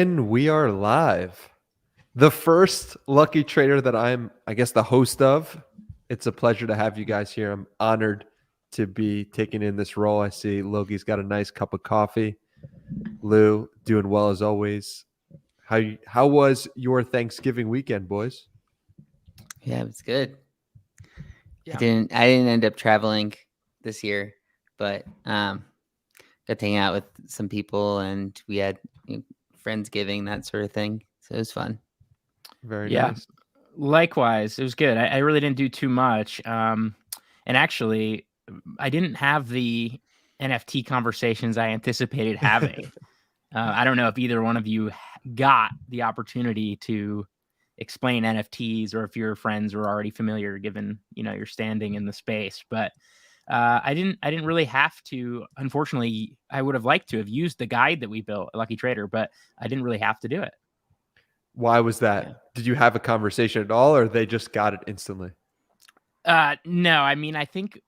And we are live. The first lucky trader that I'm, I guess, the host of. It's a pleasure to have you guys here. I'm honored to be taking in this role. I see Logi's got a nice cup of coffee. Lou, doing well as always. How was your Thanksgiving weekend, boys? Yeah, it was good. Yeah. I didn't end up traveling this year, but got to hang out with some people, and we had Friendsgiving, that sort of thing. So it was fun. Very Yeah. nice. Likewise, it was good. I really didn't do too much. And actually, I didn't have the NFT conversations I anticipated having. I don't know if either one of you got the opportunity to explain NFTs, or if your friends were already familiar, given your standing in the space. But I didn't really have to. Unfortunately, I would have liked to have used the guide that we built at Lucky Trader, but I didn't really have to do it. Why was that? Yeah. Did you have a conversation at all, or they just got it instantly? No, I mean, I think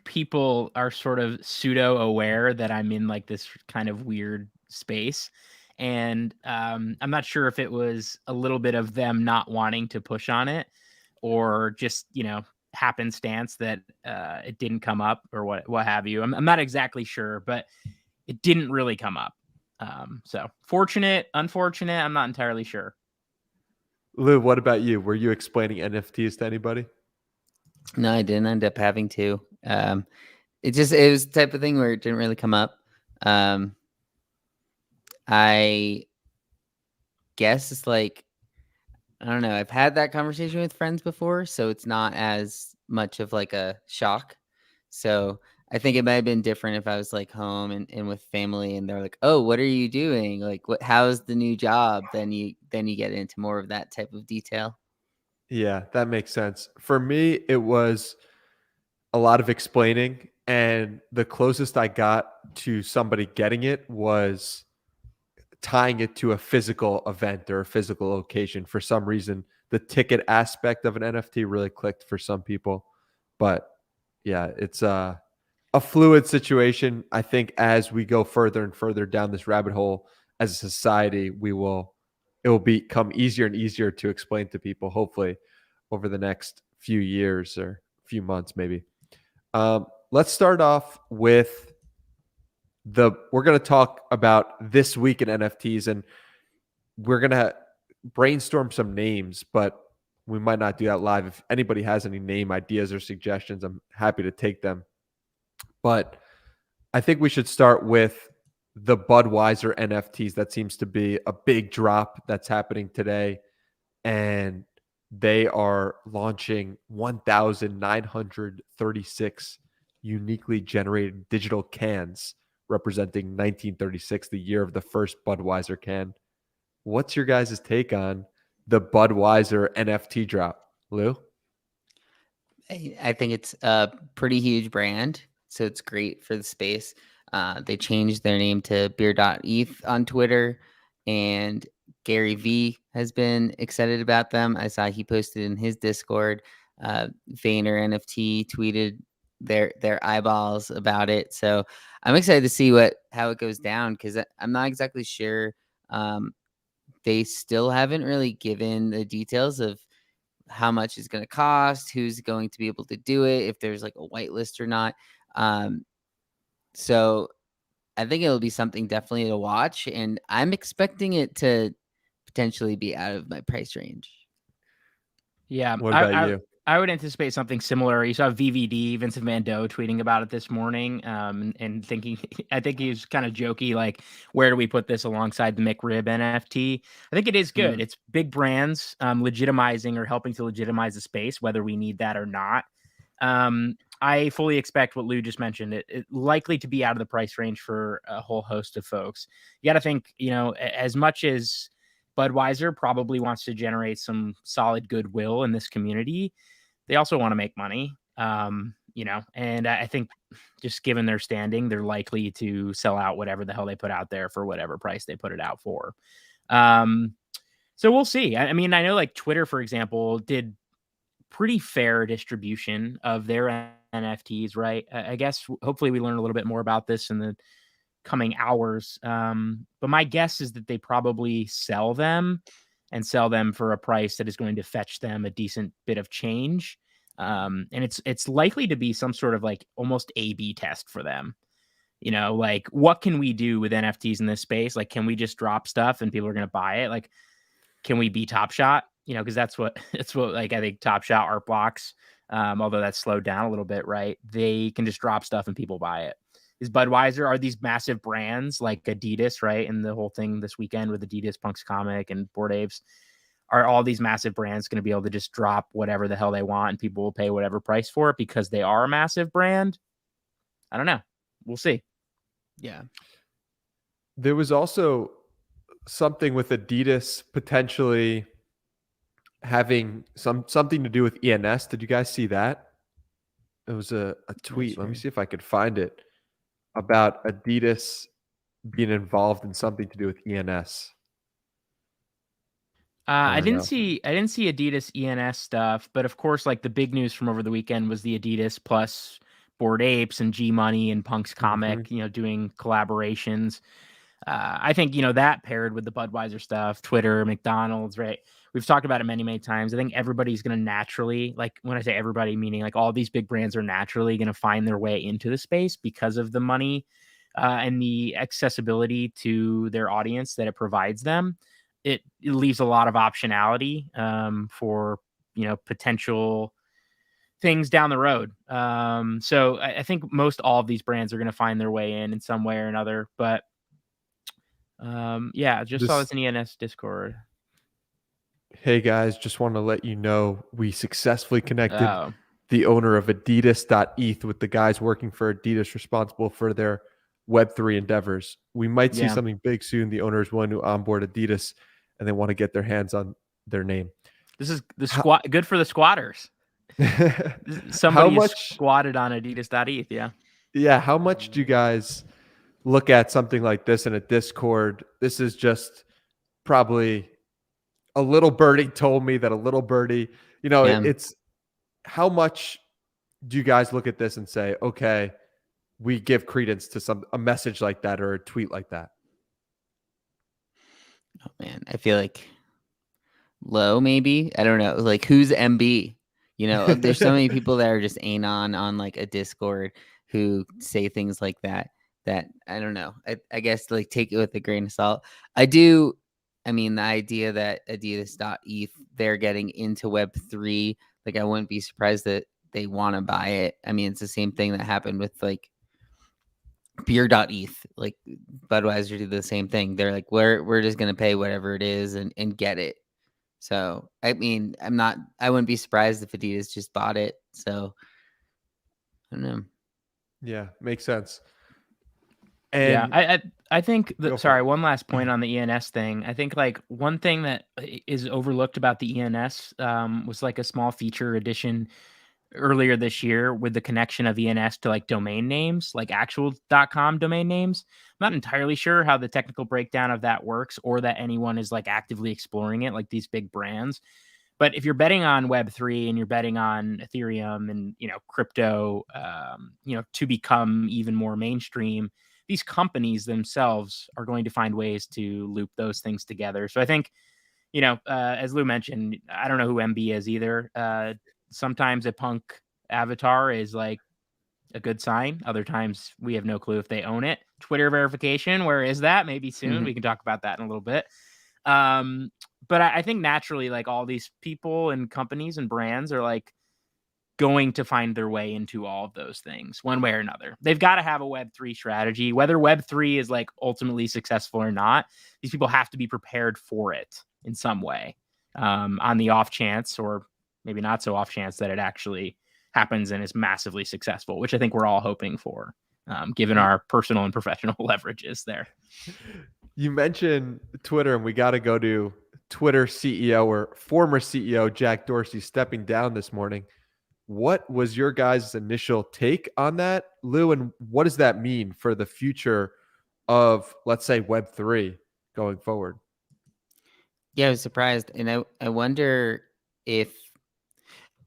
people are sort of pseudo aware that I'm in like this kind of weird space. And I'm not sure if it was a little bit of them not wanting to push on it, or just, happenstance that it didn't come up, or what have you. I'm not exactly sure, but it didn't really come up. So fortunate, unfortunate, I'm not entirely sure. Lou, what about you? Were you explaining NFTs to anybody? No, I didn't end up having to. It was the type of thing where it didn't really come up. I guess it's like, I don't know. I've had that conversation with friends before, so it's not as much of like a shock. So I think it might have been different if I was like home and with family, and they're like, "Oh, what are you doing? Like, how's the new job?" Then you get into more of that type of detail. Yeah, that makes sense. For me, it was a lot of explaining, and the closest I got to somebody getting it was tying it to a physical event or a physical location. For some reason, the ticket aspect of an NFT really clicked for some people. But yeah, it's a fluid situation. I think as we go further and further down this rabbit hole as a society, it will become easier and easier to explain to people, hopefully over the next few years or few months, maybe. Let's start off with we're going to talk about this week in NFTs, and we're going to brainstorm some names, but we might not do that live. If anybody has any name ideas or suggestions, I'm happy to take them. But I think we should start with the Budweiser NFTs. That seems to be a big drop that's happening today. And they are launching 1,936 uniquely generated digital cans representing 1936, the year of the first Budweiser can. What's your guys' take on the Budweiser NFT drop, Lou? I think it's a pretty huge brand, so it's great for the space. They changed their name to beer.eth on Twitter, and Gary V has been excited about them. I saw he posted in his Discord. Vayner NFT tweeted their eyeballs about it. So I'm excited to see how it goes down, because I'm not exactly sure. They still haven't really given the details of how much it's going to cost, who's going to be able to do it, if there's like a whitelist or not. So I think it'll be something definitely to watch, and I'm expecting it to potentially be out of my price range. Yeah. What about you? I would anticipate something similar. You saw VVD, Vincent Van Dough, tweeting about it this morning, and thinking, I think he's kind of jokey, like, where do we put this alongside the McRib NFT? I think it is good. It's big brands legitimizing or helping to legitimize the space, whether we need that or not. I fully expect what Lou just mentioned, it likely to be out of the price range for a whole host of folks. You got to think, as much as Budweiser probably wants to generate some solid goodwill in this community, they also want to make money, and I think just given their standing, they're likely to sell out whatever the hell they put out there for whatever price they put it out for. So we'll see. I mean, I know like Twitter, for example, did pretty fair distribution of their NFTs, right? I guess hopefully we learn a little bit more about this in the coming hours. But my guess is that they probably sell them for a price that is going to fetch them a decent bit of change. And it's likely to be some sort of like almost A/B test for them. Like what can we do with NFTs in this space? Like, can we just drop stuff and people are going to buy it? Like, can we be Top Shot? Because that's what like I think Top Shot, Art Blocks, although that's slowed down a little bit, right? They can just drop stuff and people buy it. Is Budweiser, are these massive brands like Adidas, right? And the whole thing this weekend with Adidas, Punk's Comic, and Bored Apes, are all these massive brands going to be able to just drop whatever the hell they want and people will pay whatever price for it because they are a massive brand? I don't know. We'll see. Yeah. There was also something with Adidas potentially having something to do with ENS. Did you guys see that? It was a tweet. Let me see if I could find it, about Adidas being involved in something to do with ENS. I didn't see Adidas ENS stuff, but of course, like the big news from over the weekend was the Adidas plus Bored Apes and G Money and Punk's Comic, doing collaborations. I think, that paired with the Budweiser stuff, Twitter, McDonald's, right? We've talked about it many, many times. I think everybody's going to naturally, like when I say everybody, meaning like all these big brands are naturally going to find their way into the space because of the money and the accessibility to their audience that it provides them. It leaves a lot of optionality for, potential things down the road. So I think most all of these brands are going to find their way in some way or another. But just saw this in ENS Discord. Hey guys, just want to let you know we successfully connected the owner of Adidas.eth with the guys working for Adidas responsible for their Web3 endeavors. We might see something big soon. The owner is willing to onboard Adidas and they want to get their hands on their name. This is the good for the squatters. Somebody squatted on Adidas.eth. Yeah. Yeah. How much do you guys look at something like this in a Discord? This is just probably a little birdie told me that a little birdie, it's how much do you guys look at this and say, okay, we give credence to a message like that or a tweet like that? Oh man, I feel like low, maybe. I don't know. Like, who's MB? There's so many people that are just anon on like a Discord who say things like that I don't know. I guess like take it with a grain of salt. The idea that Adidas.eth, they're getting into Web3, like I wouldn't be surprised that they want to buy it. It's the same thing that happened with like beer.eth. Like Budweiser did the same thing. They're like, we're just going to pay whatever it is and get it. So, I wouldn't be surprised if Adidas just bought it. So, I don't know. Yeah, makes sense. And I think one last point on the ENS thing. I think like one thing that is overlooked about the ENS was like a small feature addition earlier this year with the connection of ENS to like domain names, like actual .com domain names. I'm not entirely sure how the technical breakdown of that works or that anyone is like actively exploring it, like these big brands. But if you're betting on Web3 and you're betting on Ethereum and, crypto, to become even more mainstream, these companies themselves are going to find ways to loop those things together. So I think, as Lou mentioned, I don't know who MB is either. Sometimes a punk avatar is like a good sign. Other times we have no clue if they own it. Twitter verification, where is that? Maybe soon. We can talk about that in a little bit. But I think naturally, like all these people and companies and brands are like going to find their way into all of those things one way or another. They've got to have a Web3 strategy. Whether Web3 is like ultimately successful or not, these people have to be prepared for it in some way, on the off chance, or maybe not so off chance, that it actually happens and is massively successful, which I think we're all hoping for, given our personal and professional leverages there. You mentioned Twitter, and we got to go to Twitter CEO or former CEO Jack Dorsey stepping down this morning. What was your guys' initial take on that, Lou? And what does that mean for the future of, let's say, Web3 going forward? Yeah, I was surprised. And I wonder if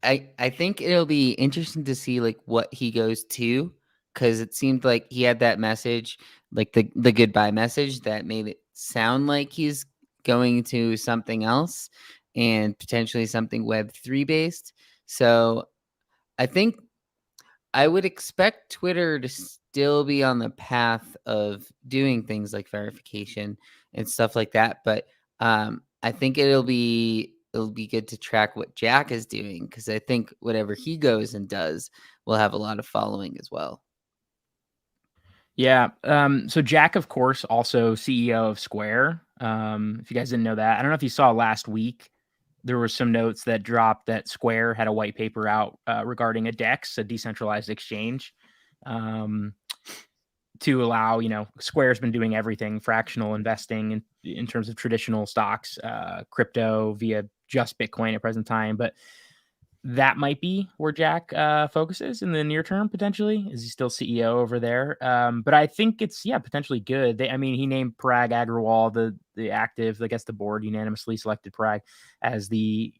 I think it'll be interesting to see like what he goes to. because it seemed like he had that message, like the goodbye message that made it sound like he's going to something else and potentially something Web3 based. So I think I would expect Twitter to still be on the path of doing things like verification and stuff like that. But I think it'll be good to track what Jack is doing, because I think whatever he goes and does will have a lot of following as well. Yeah. So Jack, of course, also CEO of Square. If you guys didn't know that, I don't know if you saw last week, there were some notes that dropped that Square had a white paper out regarding a DEX, a decentralized exchange, to allow, Square's been doing everything, fractional investing in terms of traditional stocks, crypto via just Bitcoin at present time. But that might be where Jack focuses in the near term, potentially. Is he still CEO over there? But I think it's, potentially good. He named Parag Agrawal, the active, I guess the board unanimously selected Parag as the,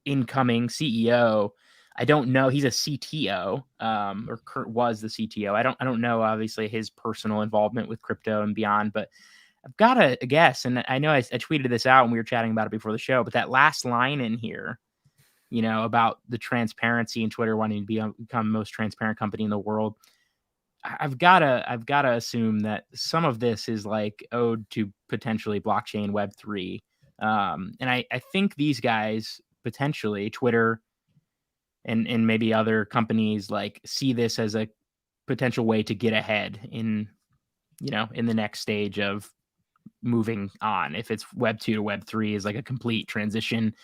incoming CEO. I don't know. He's a CTO, or Kurt was the CTO. I don't know, obviously, his personal involvement with crypto and beyond, but I've got to guess. And I know I tweeted this out and we were chatting about it before the show, but that last line in here, about the transparency and Twitter wanting to become the most transparent company in the world. I've got to assume that some of this is like owed to potentially blockchain Web3. And I think these guys, potentially Twitter and maybe other companies, like, see this as a potential way to get ahead in the next stage of moving on. If it's Web2 to Web3 is like a complete transition,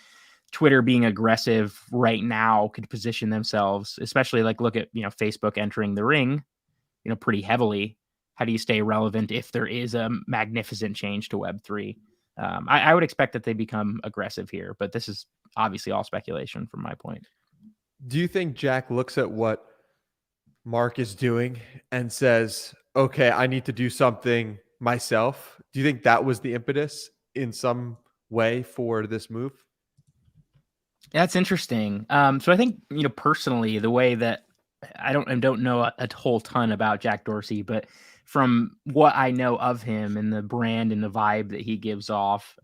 Twitter being aggressive right now could position themselves, especially like look at, Facebook entering the ring, pretty heavily. How do you stay relevant if there is a magnificent change to Web3? I would expect that they become aggressive here, but this is obviously all speculation from my point. Do you think Jack looks at what Mark is doing and says, okay, I need to do something myself? Do you think that was the impetus in some way for this move? That's interesting. So I think, personally, the way that I don't know a whole ton about Jack Dorsey, but from what I know of him and the brand and the vibe that he gives off,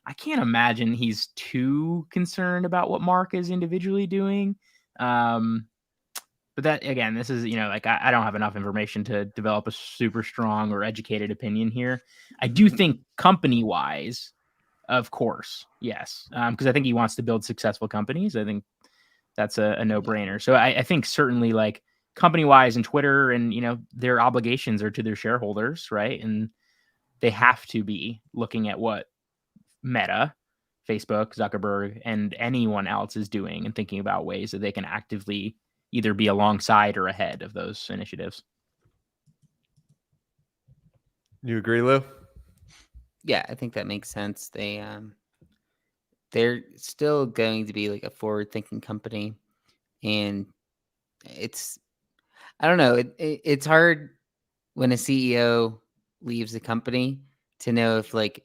I can't imagine he's too concerned about what Mark is individually doing. But that, again, this is, I don't have enough information to develop a super strong or educated opinion here. I do think company-wise, of course, yes, because I think he wants to build successful companies. I think that's a no-brainer. So I think certainly, like, company-wise and Twitter and, their obligations are to their shareholders, right? And they have to be looking at what Meta, Facebook, Zuckerberg, and anyone else is doing and thinking about ways that they can actively either be alongside or ahead of those initiatives. You agree, Lou? Yeah, I think that makes sense. They're still going to be like a forward-thinking company, and I don't know. It's hard when a CEO leaves a company to know if, like,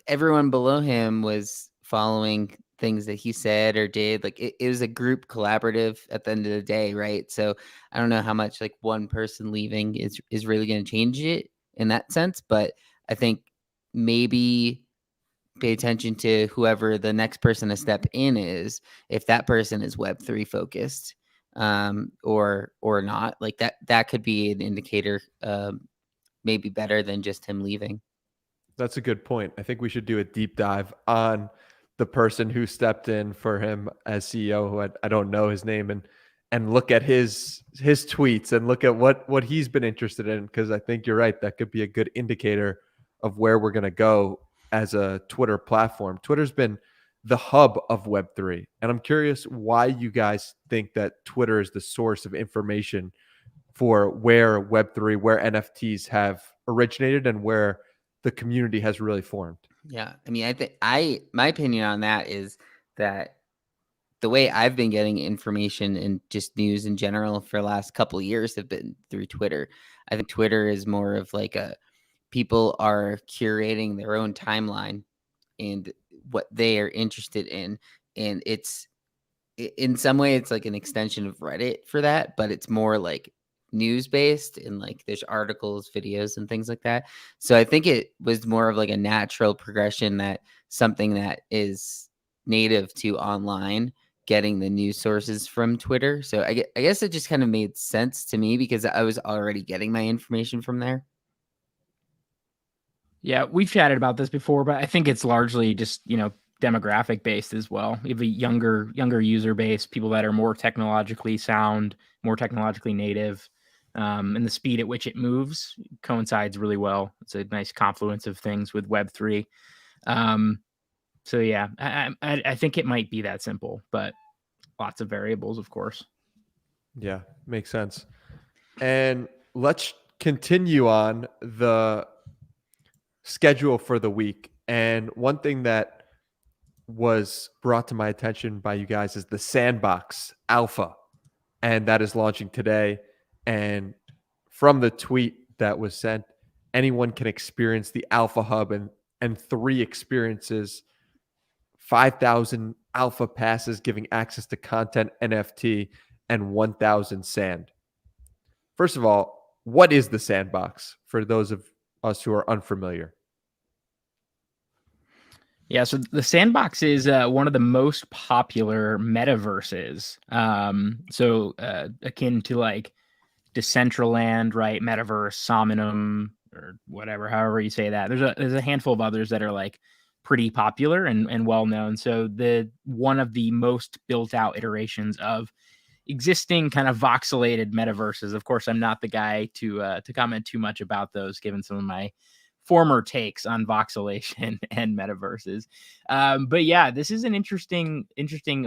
everyone below him was following things that he said or did. Like, it was a group collaborative at the end of the day, right? So I don't know how much, like, one person leaving is really going to change it in that sense, but I think maybe pay attention to whoever the next person to step in is, if that person is Web3 focused, or not. Like, that could be an indicator, maybe better than just him leaving. That's a good point. I think we should do a deep dive on the person who stepped in for him as CEO, who I don't know his name, and look at his tweets and look at what he's been interested in, because I think you're right. That could be a good indicator of where we're going to go as a Twitter platform. Twitter's been the hub of Web3, and I'm curious why you guys think that Twitter is the source of information for where Web3, where NFTs have originated, and where the community has really formed. Yeah. I mean, I think my opinion on that is that the way I've been getting information and just news in general for the last couple of years have been through Twitter. I think Twitter is more of like people are curating their own timeline and what they are interested in. And it's in some way it's like an extension of Reddit for that, but it's more like news based and like there's articles, videos, and things like that. So I think it was more of like a natural progression that something that is native to online getting the news sources from Twitter. So I guess it just kind of made sense to me because I was already getting my information from there. Yeah, we've chatted about this before, but I think it's largely just, demographic based as well. You have a younger user base, people that are more technologically sound, more technologically native, and the speed at which it moves coincides really well. It's a nice confluence of things with Web3. So yeah, I think it might be that simple, but lots of variables, of course. Yeah, makes sense. And let's continue on the schedule for the week. And one thing that was brought to my attention by you guys is the SandBox Alpha. And that is launching today. And from the tweet that was sent, anyone can experience the Alpha Hub and 3 experiences, 5,000 Alpha passes giving access to content NFT, and 1,000 sand. First of all, what is the SandBox for those of us who are unfamiliar? Yeah, so the SandBox is one of the most popular metaverses. Akin to like Decentraland, right? Metaverse, Somnium, or whatever, however you say that. There's a handful of others that are like pretty popular and well known. So the one of the most built out iterations of existing kind of voxelated metaverses. Of course, I'm not the guy to comment too much about those, given some of my former takes on voxelation and metaverses. But yeah, this is an interesting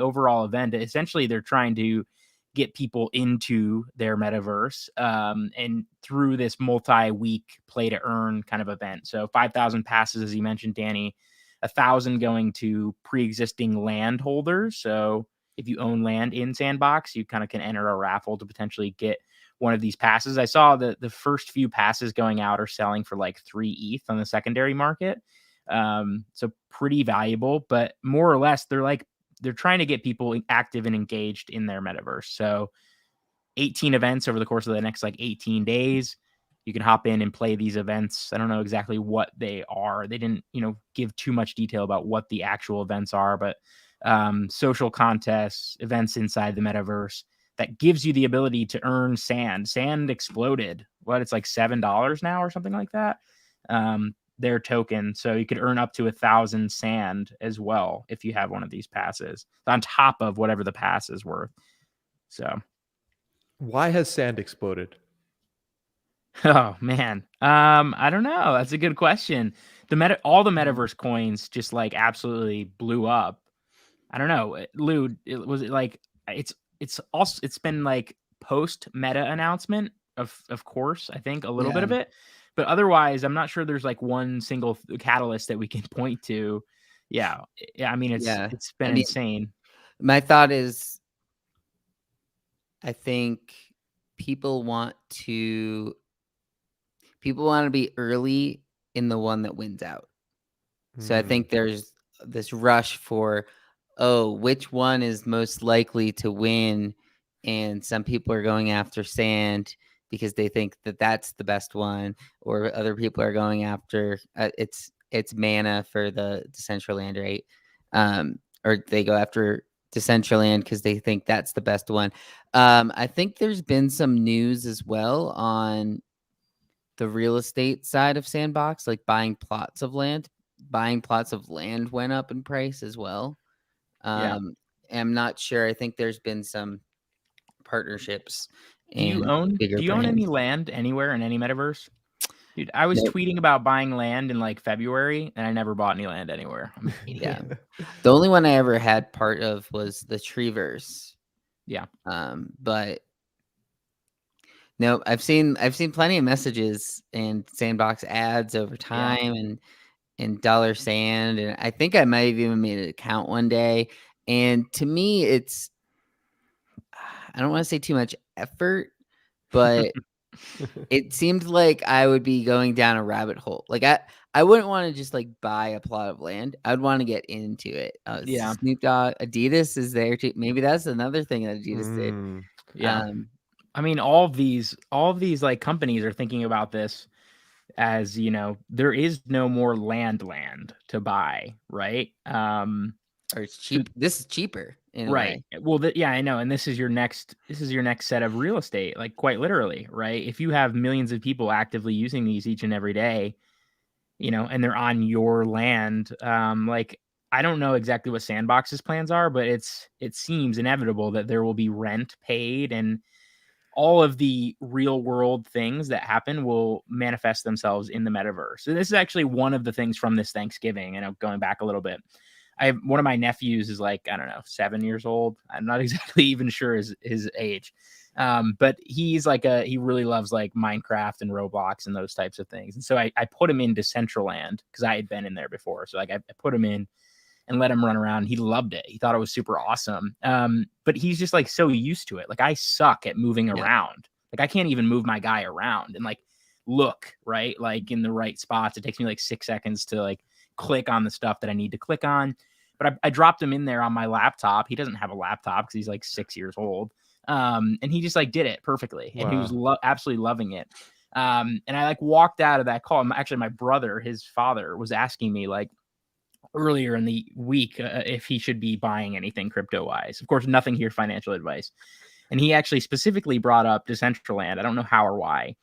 overall event. Essentially, they're trying to get people into their metaverse and through this multi-week play to earn kind of event. So 5,000 passes, as you mentioned, Danny, 1,000 going to pre-existing land holders. So if you own land in SandBox, you kind of can enter a raffle to potentially get one of these passes. I saw that the first few passes going out are selling for like 3 ETH on the secondary market. So pretty valuable, but more or less they're trying to get people active and engaged in their metaverse. So 18 events over the course of the next like 18 days. You can hop in and play these events. I don't know exactly what they are. They didn't, give too much detail about what the actual events are, but social contests, events inside the metaverse that gives you the ability to earn sand. Sand exploded. It's like $7 now or something like that. Their token. So you could earn up to 1,000 sand as well if you have one of these passes on top of whatever the pass is worth. So Why has sand exploded? oh man. I don't know. That's a good question. All the metaverse coins just like absolutely blew up. I don't know. Lou, it's been like post meta announcement of course, I think a little bit of it, but otherwise I'm not sure there's like one single catalyst that we can point to. Yeah. I mean, it's been insane. My thought is, I think people want to be early in the one that wins out. So I think there's this rush for, which one is most likely to win? And some people are going after sand because they think that that's the best one, or other people are going after it's mana for the Decentraland, right? Or they go after Decentraland because they think that's the best one. I think there's been some news as well on the real estate side of SandBox, like buying plots of land. Buying plots of land went up in price as well. I'm not sure. I think there's been some partnerships. Do you own any land anywhere in any metaverse? Dude, I was tweeting about buying land in like February and I never bought any land anywhere. Yeah. The only one I ever had part of was the Treeverse. Yeah. But no, I've seen plenty of messages and SandBox ads over time and dollar sand. And I think I might have even made an account one day. And to me, it's, I don't want to say too much effort, but it seemed like I would be going down a rabbit hole. Like I wouldn't want to just like buy a plot of land. I'd want to get into it. Yeah. Snoop Dogg, Adidas is there too. Maybe that's another thing that Adidas did. Yeah. I mean, all of these like companies are thinking about this as, you know, there is no more land to buy, right? Or it's cheap. This is cheaper in a right. way. Well, yeah, I know. And this is your next set of real estate, like quite literally, right? If you have millions of people actively using these each and every day, you know, and they're on your land, like I don't know exactly what SandBox's plans are, but it seems inevitable that there will be rent paid and all of the real world things that happen will manifest themselves in the metaverse. So this is actually one of the things from this Thanksgiving, and I'm going back a little bit. I have one of my nephews is like, I don't know, 7 years old. I'm not exactly even sure his age. But he's like he really loves like Minecraft and Roblox and those types of things. And so I put him into Decentraland because I had been in there before. So like I put him in and let him run around. He loved it. He thought it was super awesome. But he's just like so used to it. Like I suck at moving around. Like I can't even move my guy around and like look right, like in the right spots. It takes me like 6 seconds to like click on the stuff that I need to click on. But I dropped him in there on my laptop. He doesn't have a laptop because he's like 6 years old. And he just like did it perfectly. And he was absolutely loving it. And I like walked out of that call. Actually, my brother, his father, was asking me like earlier in the week if he should be buying anything crypto wise. Of course, nothing here financial advice. And he actually specifically brought up Decentraland. I don't know how or why.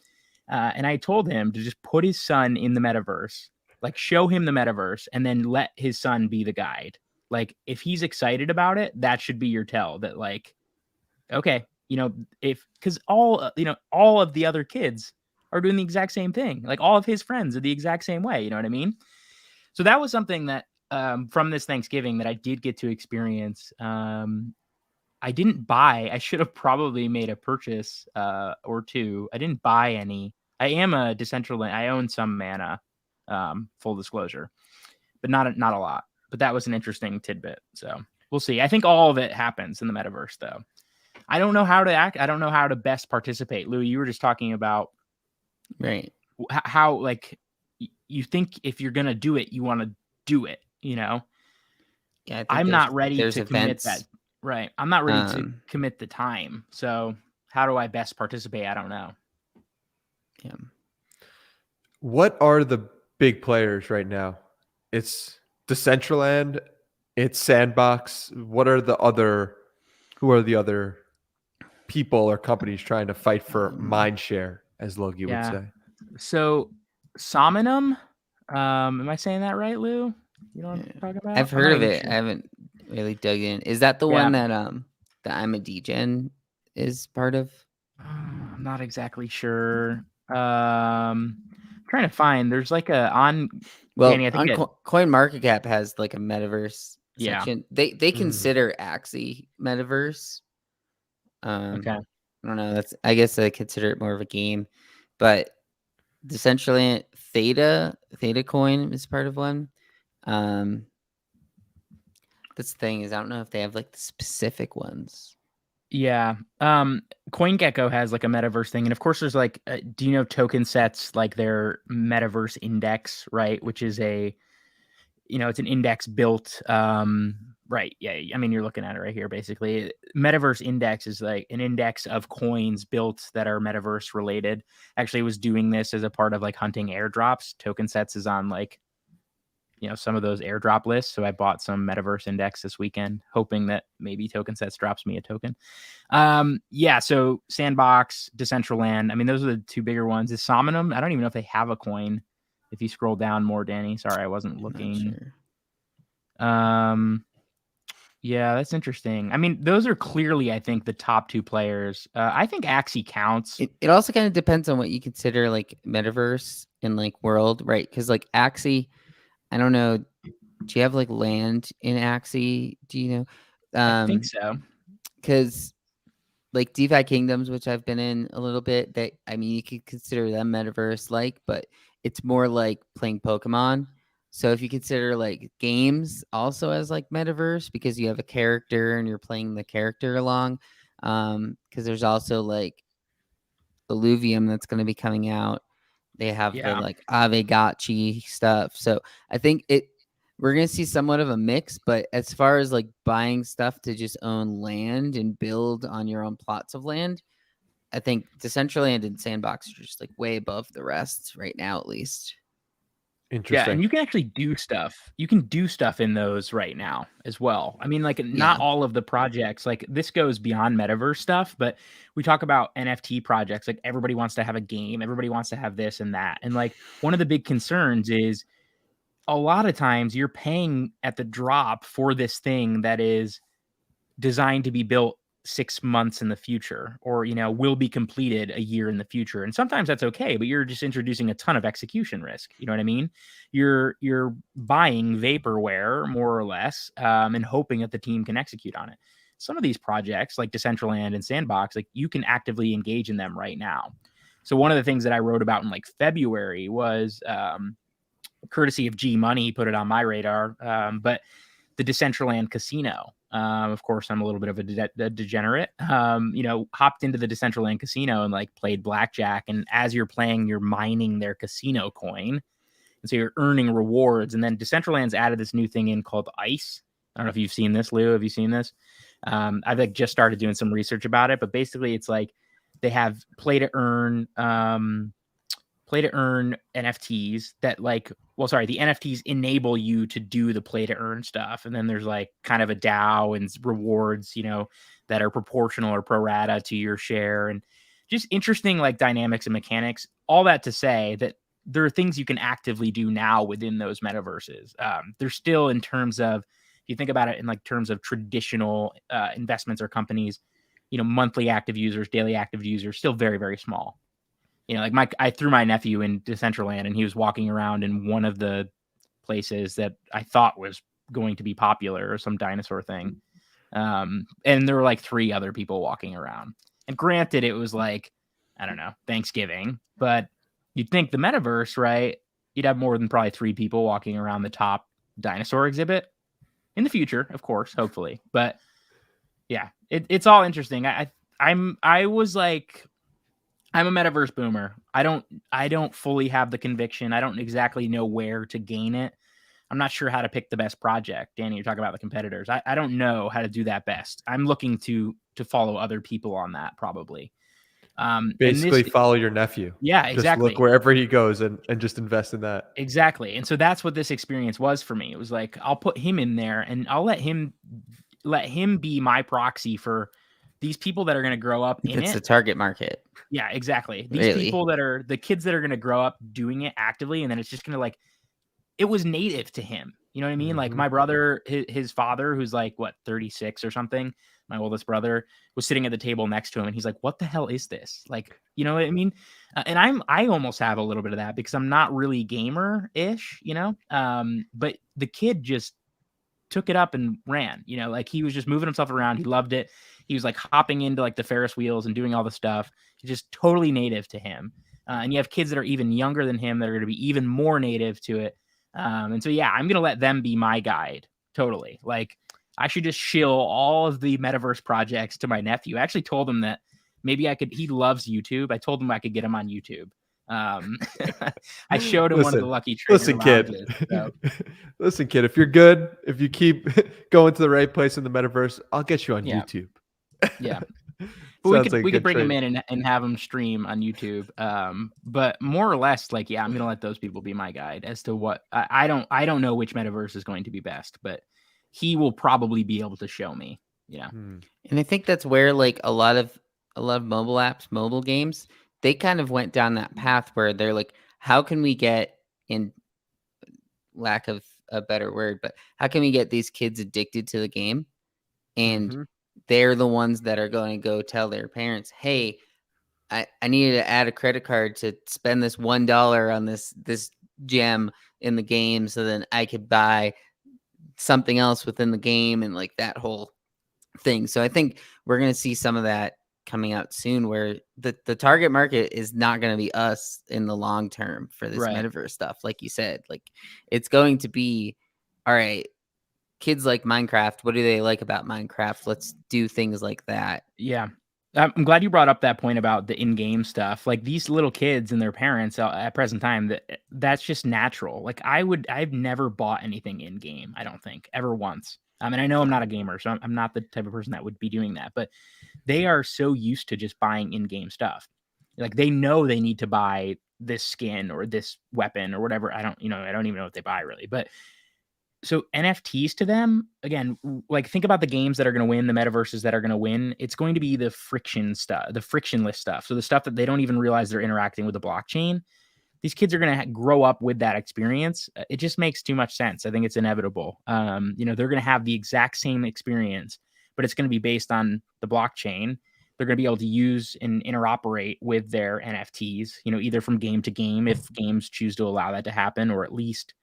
And I told him to just put his son in the metaverse, like show him the metaverse, and then let his son be the guide. Like if he's excited about it, that should be your tell that like, okay, you know, because all of the other kids are doing the exact same thing. Like all of his friends are the exact same way. You know what I mean? So that was something that from this Thanksgiving that I did get to experience. I didn't buy. I should have probably made a purchase or two. I didn't buy any. I am a Decentraland. I own some Mana, full disclosure, but not a lot. But that was an interesting tidbit. So we'll see. I think all of it happens in the metaverse, though. I don't know how to act. I don't know how to best participate. Louis, you were just talking about how like you think if you're gonna do it, you want to do it. You know. Yeah, I'm not ready to commit events. that. Right. I'm not ready to commit the time. So how do I best participate? I don't know. Yeah. What are the big players right now? It's Decentraland, it's SandBox. Who are the other people or companies trying to fight for mind share, as Logie would say? So Sominum, am I saying that right, Lou? You know what I'm talking about? I've heard of it. Sure. I haven't really dug in. Is that the one that the I'm a Degen is part of? I'm not exactly sure. Trying to find. There's like a on. Well, Danny, I think on CoinMarketCap has like a metaverse section. They consider Axie metaverse. Okay. I don't know. I guess I consider it more of a game, but Decentraland Theta Coin is part of one. That's the thing is I don't know if they have like the specific ones. Yeah. CoinGecko has like a metaverse thing. And of course there's like, do you know Token Sets, like their metaverse index, right? Which is it's an index built, right. Yeah. I mean, you're looking at it right here, basically. Metaverse index is like an index of coins built that are metaverse related. Actually was doing this as a part of like hunting airdrops. Token Sets is on like, some of those airdrop lists. So I bought some metaverse index this weekend, hoping that maybe Token Sets drops me a token. So SandBox, Decentraland. I mean, those are the two bigger ones. Is Sominum? I don't even know if they have a coin. If you scroll down more, Danny. Sorry, I wasn't looking. Sure. Yeah, that's interesting. I mean, those are clearly, I think, the top two players. I think Axie counts. It also kind of depends on what you consider like metaverse and like world, right? Because like Axie, I don't know. Do you have like land in Axie? Do you know? I think so. Because like DeFi Kingdoms, which I've been in a little bit, you could consider them metaverse like, but it's more like playing Pokemon. So if you consider like games also as like metaverse because you have a character and you're playing the character along, because there's also like Illuvium that's going to be coming out They have the Yeah. like Avegachi stuff. So I think we're gonna see somewhat of a mix, but as far as like buying stuff to just own land and build on your own plots of land, I think Decentraland and SandBox are just like way above the rest right now, at least. Yeah, Interesting. and you can actually do stuff. You can do stuff in those right now as well. I mean, like not Yeah. all of the projects, like this goes beyond metaverse stuff, but we talk about NFT projects. Like everybody wants to have a game, everybody wants to have this and that. And like one of the big concerns is a lot of times you're paying at the drop for this thing that is designed to be built 6 months in the future, or will be completed a year in the future. And sometimes that's okay, but you're just introducing a ton of execution risk. You know what I mean? You're buying vaporware more or less, and hoping that the team can execute on it. Some of these projects like Decentraland and SandBox, like you can actively engage in them right now. So one of the things that I wrote about in like February was courtesy of G Money, put it on my radar, but the Decentraland casino. Of course, I'm a little bit of a degenerate. Hopped into the Decentraland casino and like played blackjack. And as you're playing, you're mining their casino coin, and so you're earning rewards. And then Decentraland's added this new thing in called Ice. I don't know if you've seen this, Lou. Have you seen this? I've like just started doing some research about it, but basically, it's like they have play to earn NFTs that the NFTs enable you to do the play to earn stuff. And then there's like kind of a DAO and rewards, that are proportional or pro rata to your share, and just interesting like dynamics and mechanics. All that to say that there are things you can actively do now within those metaverses. They're still, in terms of, if you think about it in like terms of traditional investments or companies, monthly active users, daily active users, still very, very small. I threw my nephew in Decentraland and he was walking around in one of the places that I thought was going to be popular, or some dinosaur thing. And there were like 3 other people walking around. And granted, it was like, I don't know, Thanksgiving, but you'd think the metaverse, right? You'd have more than probably 3 people walking around the top dinosaur exhibit in the future, of course, hopefully. But yeah, it's all interesting. I'm a metaverse boomer. I don't fully have the conviction. I don't exactly know where to gain it. I'm not sure how to pick the best project. Danny, you're talking about the competitors. I don't know how to do that best. I'm looking to follow other people on that, probably. Basically, follow your nephew. Yeah, exactly. Just look wherever he goes and just invest in that. Exactly. And so that's what this experience was for me. It was like, I'll put him in there and I'll let him be my proxy for these people that are going to grow up in it. It's the target market. Yeah, exactly. These people that are the kids that are going to grow up doing it actively, and then it's just going to like, it was native to him. You know what I mean? Mm-hmm. Like my brother, his father, who's like 36 or something, my oldest brother, was sitting at the table next to him, and he's like, "What the hell is this?" Like, you know what I mean? And I almost have a little bit of that because I'm not really gamer-ish, but the kid just took it up and ran, like he was just moving himself around. He loved it. He was like hopping into like the Ferris wheels and doing all the stuff. It's just totally native to him. And you have kids that are even younger than him that are going to be even more native to it. And so, yeah, I'm going to let them be my guide. Totally. Like I should just shill all of the metaverse projects to my nephew. I actually told him that maybe he loves YouTube. I told him I could get him on YouTube. I showed him one of the Lucky Trainer kid. So. Listen, kid, if you're good, if you keep going to the right place in the metaverse, I'll get you on YouTube. Yeah. But we could bring him in and have him stream on YouTube. But more or less, like, yeah, I'm going to let those people be my guide as to what I don't know which metaverse is going to be best, but he will probably be able to show me. Yeah. And I think that's where like a lot of mobile apps, mobile games, they kind of went down that path where they're like, how can we get, in lack of a better word, but how can we get these kids addicted to the game? And they're the ones that are going to go tell their parents, hey, I needed to add a credit card to spend this $1 on this gem in the game so then I could buy something else within the game, and like that whole thing. So I think we're going to see some of that coming out soon, where the target market is not going to be us in the long term for this metaverse stuff. Like you said, like it's going to be, all right, kids like Minecraft. What do they like about Minecraft? Let's do things like that. Yeah. I'm glad you brought up that point about the in-game stuff. Like these little kids and their parents at present time, that's just natural. Like I've never bought anything in-game. I don't think ever once. I mean, I know I'm not a gamer, so I'm not the type of person that would be doing that. But they are so used to just buying in-game stuff. Like they know they need to buy this skin or this weapon or whatever. I don't even know what they buy really, but. So NFTs to them, again, like think about the games that are going to win, the metaverses that are going to win. It's going to be the friction stuff, the frictionless stuff. So the stuff that they don't even realize they're interacting with the blockchain. These kids are going to grow up with that experience. It just makes too much sense. I think it's inevitable. They're going to have the exact same experience, but it's going to be based on the blockchain. They're going to be able to use and interoperate with their NFTs, either from game to game, if games choose to allow that to happen, or at least,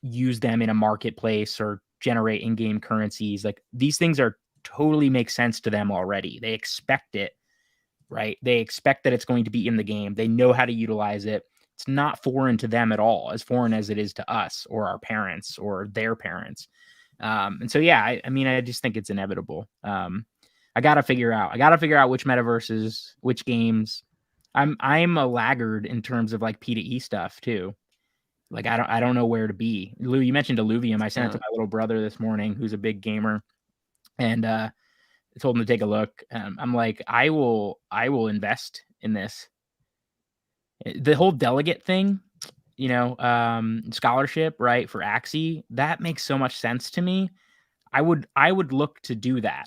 use them in a marketplace or generate in-game currencies. Like these things are totally make sense to them already. They expect it, right? They expect that it's going to be in the game. They know how to utilize it. It's not foreign to them at all, as foreign as it is to us or our parents or their parents. And so, yeah, I mean, I just think it's inevitable. I got to figure out which metaverses, which games. I'm a laggard in terms of like P2E stuff too. Like I don't know where to be. Lou, you mentioned Illuvium. I sent it to my little brother this morning, who's a big gamer, and I told him to take a look. I'm like, I will invest in this. The whole delegate thing, scholarship, right, for Axie, that makes so much sense to me. I would look to do that,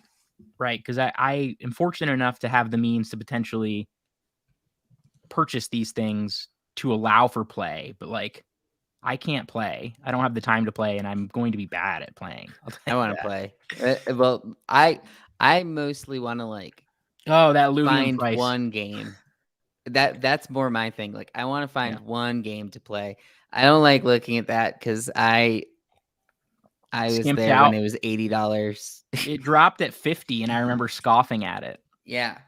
right? Because I am fortunate enough to have the means to potentially purchase these things to allow for play, but like. I can't play. I don't have the time to play, and I'm going to be bad at playing. I want to play. Well, I mostly want to like that find price. one game. That's more my thing. Like I want to find one game to play. I don't like looking at that because I was Skimped there out. when it was $80. It dropped at 50, and I remember scoffing at it. Yeah.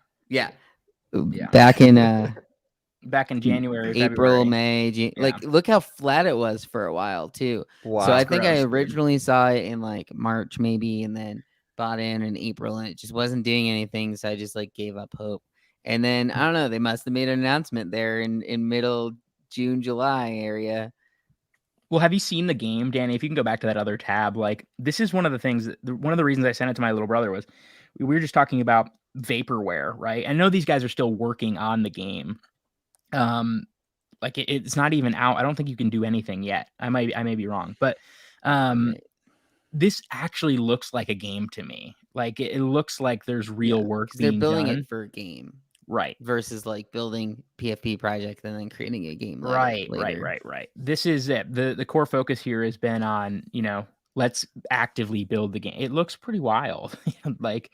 Back in January, April, February. May, like look how flat it was for a while too. Wow, so I think I originally saw it in like March maybe, and then bought in April, and it just wasn't doing anything. So I just like gave up hope. And then I don't know, they must have made an announcement there in middle June, July area. Well, have you seen the game, Danny? If you can go back to that other tab, like this is one of the things. One of the reasons I sent it to my little brother was we were just talking about vaporware, right? I know these guys are still working on the game. Like it's not even out. I don't think you can do anything yet. I may be wrong, but this actually looks like a game to me. Like it looks like there's real work being they're building done. It for a game, right? Versus like building PFP project and then creating a game. Right. This is it. The core focus here has been on let's actively build the game. It looks pretty wild. Like.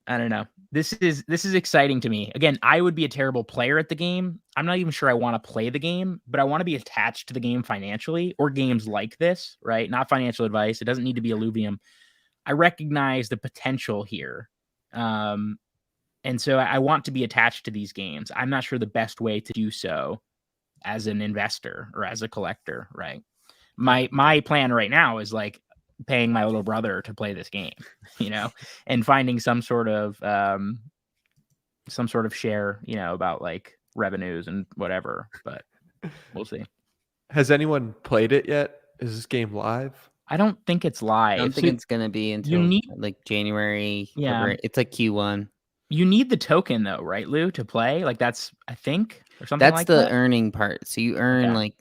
I don't know. This is exciting to me. Again, I would be a terrible player at the game. I'm not even sure I want to play the game, but I want to be attached to the game financially or games like this, right? Not financial advice. It doesn't need to be Illuvium. I recognize the potential here. And so I want to be attached to these games. I'm not sure the best way to do so as an investor or as a collector, right? My plan right now is like paying my little brother to play this game, and finding some sort of share, about like revenues and whatever, but we'll see. Has anyone played it yet? Is this game live? I don't think it's live. I don't think it's going to be until like January. Yeah. February. It's like Q1. You need the token though, right, Lou, to play? Like that's, I think, or something like that. That's the earning part. So you earn like,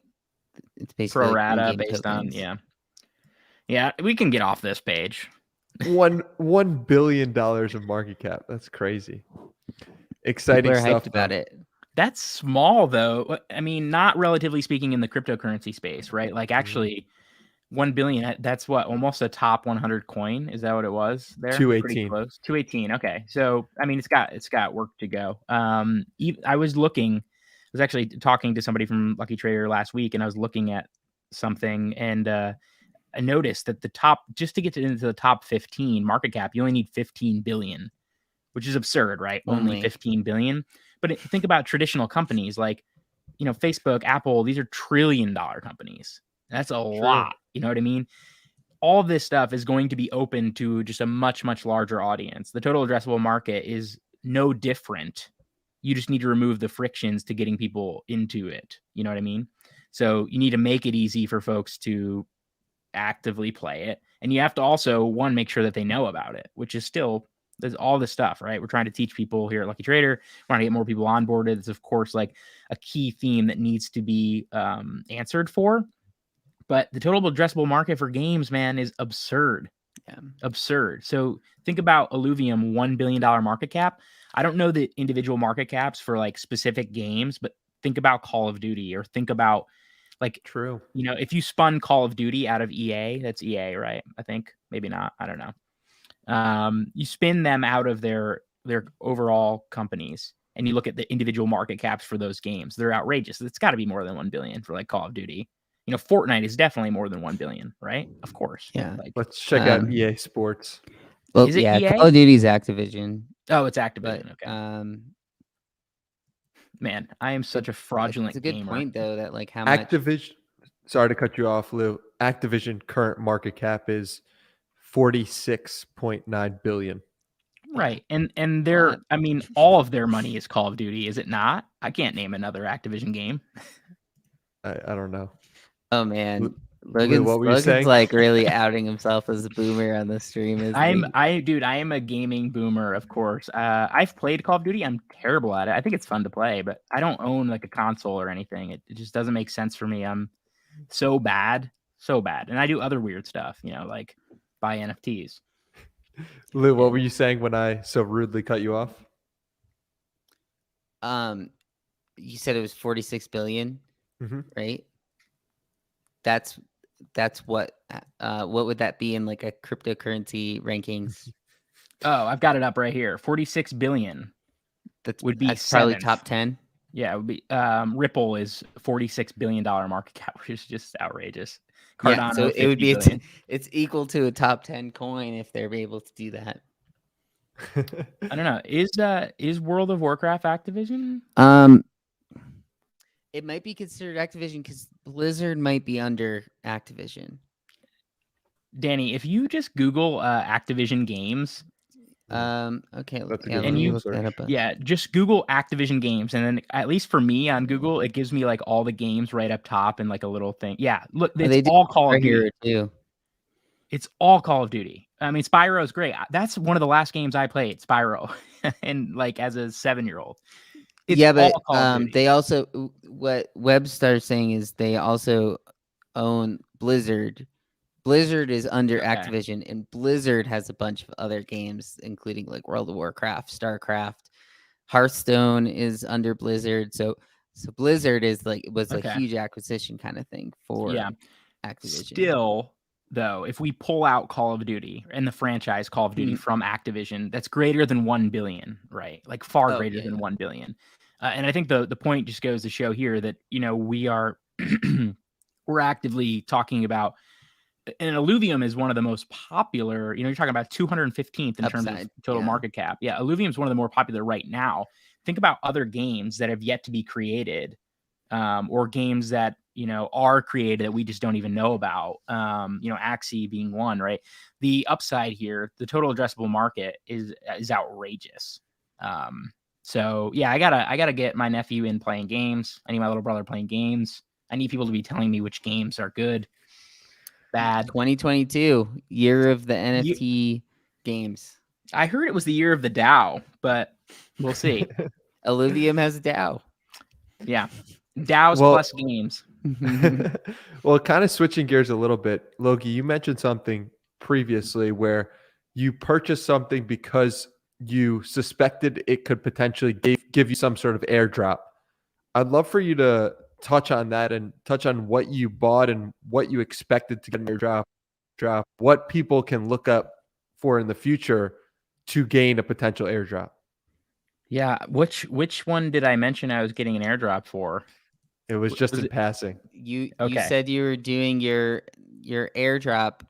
it's basically pro rata like based tokens. on, Yeah, we can get off this page. $1 billion of market cap. That's crazy. Exciting People are stuff hyped about it. That's small though. I mean, not relatively speaking in the cryptocurrency space, right? Like actually 1 billion, that's what, almost a top 100 coin. Is that what it was there? 218. Pretty close. 218. Okay. So, I mean, it's got work to go. I was actually talking to somebody from Lucky Trader last week, and I was looking at something, and I noticed that just to get into the top 15 market cap, you only need 15 billion, which is absurd, right? Only 15 billion. But think about traditional companies like, Facebook, Apple, these are $1 trillion companies. That's a lot. You know what I mean? all of this stuff is going to be open to just a much, much larger audience. The total addressable market is no different. You just need to remove the frictions to getting people into it. You know what I mean? So you need to make it easy for folks to actively play it. And you have to also, one, make sure that they know about it, which is still, there's all this stuff, right? We're trying to teach people here at Lucky Trader, we're trying to get more people onboarded. It's, of course, like a key theme that needs to be answered for. But the total addressable market for games, man, is absurd. Yeah. Absurd. So think about Illuvium, $1 billion market cap. I don't know the individual market caps for like specific games, but think about Call of Duty, or think about like, True. you know, if you spun Call of Duty out of EA, that's EA, right? I think maybe not. I don't know. You spin them out of their overall companies, and you look at the individual market caps for those games. They're outrageous. It's got to be more than 1 billion for like Call of Duty. You know, Fortnite is definitely more than 1 billion, right? Of course. Yeah. Like, Let's check out EA Sports. Well, is it yeah, EA? Call of Duty's Activision. Oh, it's Activision. But Okay. Man, I am such a fraudulent it's a good gamer. point though, that like how much Activision. Sorry to cut you off, Lou. Activision current market cap is 46.9 billion. Right. And they're, I mean, all of their money is Call of Duty, is it not? I can't name another Activision game. I don't know. Oh man. Lou, what were you saying? Logan's like really outing himself as a boomer on the stream. Isn't he? I am a gaming boomer, of course. I've played Call of Duty. I'm terrible at it. I think it's fun to play, but I don't own like a console or anything. It just doesn't make sense for me. I'm so bad. And I do other weird stuff, you know, like buy NFTs. Lou, what were you saying when I so rudely cut you off? You said it was 46 billion, right? That's what would that be in like a cryptocurrency rankings? Oh, I've got it up right here. 46 billion. That's probably seventh. top 10. Yeah, it would be. Ripple is $46 billion market cap, which is just outrageous. Cardano, Yeah, so it would be it's equal to a top 10 coin if they're able to do that. I don't know. Is World of Warcraft Activision? It might be considered Activision because Blizzard might be under Activision. Danny, if you just Google Activision games, okay, and you just Google Activision games, and then at least for me on Google, it gives me like all the games right up top and like a little thing. Yeah, look, it's all Call of Duty too. It's all Call of Duty. I mean, Spyro is great. That's one of the last games I played, Spyro, and like as a 7-year-old. Yeah, but they also, what Webb started saying is they also own Blizzard. Blizzard is under Activision, and Blizzard has a bunch of other games, including like World of Warcraft, StarCraft, Hearthstone is under Blizzard. So Blizzard is like was a huge acquisition kind of thing for Activision. Still, though, if we pull out Call of Duty and the franchise Call of Duty from Activision, that's greater than 1 billion, right? Like far greater than 1 billion. And I think the point just goes to show here that, you know, we are we're actively talking about, and Illuvium is one of the most popular, you know, you're talking about 215th in terms of total market cap. Yeah, Illuvium is one of the more popular right now. Think about other games that have yet to be created, or games that, you know, are created that we just don't even know about. You know, Axie being one, right? The upside here, the total addressable market is outrageous. So yeah, I gotta get my nephew in playing games. I need my little brother playing games. I need people to be telling me which games are good, bad. 2022, year of the NFT games. I heard it was the year of the DAO, but we'll see. Illuvium has a DAO. Yeah. DAOs plus games. Well, kind of switching gears a little bit, Logie, you mentioned something previously where you purchased something because you suspected it could potentially give you some sort of airdrop. I'd love for you to touch on that and touch on what you bought and what you expected to get an airdrop, what people can look up for in the future to gain a potential airdrop. Yeah, which one did I mention I was getting an airdrop for? It was just in passing. You said you were doing your airdrop.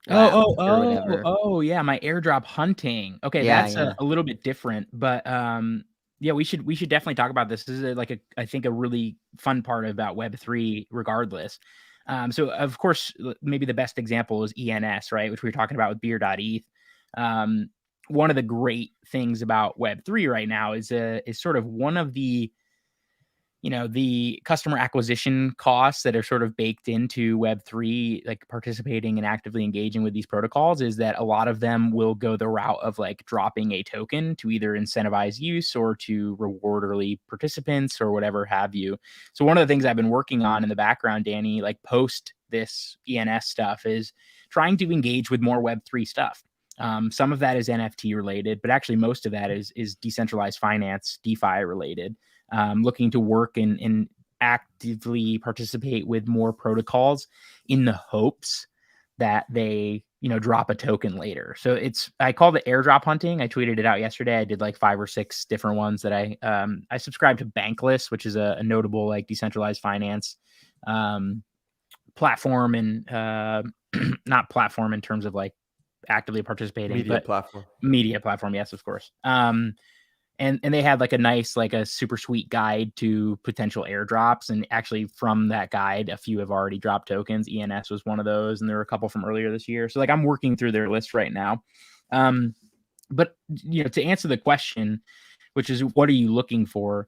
Oh, yeah, my airdrop hunting. Okay, that's a little bit different, but yeah, we should definitely talk about this. This is I think a really fun part about Web3 regardless. So of course, maybe the best example is ENS, right? Which we were talking about with beer.eth. One of the great things about Web3 right now is sort of one of the, the customer acquisition costs that are sort of baked into Web3, like participating and actively engaging with these protocols, is that a lot of them will go the route of like dropping a token to either incentivize use or to reward early participants or whatever have you. So one of the things I've been working on in the background, Danny, like post this ENS stuff, is trying to engage with more Web3 stuff. Some of that is NFT related, but actually most of that is decentralized finance, DeFi related. Looking to work and actively participate with more protocols in the hopes that they, drop a token later. So I call it airdrop hunting. I tweeted it out yesterday. I did like 5 or 6 different ones that I subscribe to Bankless, which is a notable like decentralized finance platform, and not platform in terms of like actively participating, media platform. Yes, of course. And they had like a nice, like a super sweet guide to potential airdrops. And actually from that guide, a few have already dropped tokens. ENS was one of those. And there were a couple from earlier this year. So like I'm working through their list right now. But to answer the question, which is what are you looking for?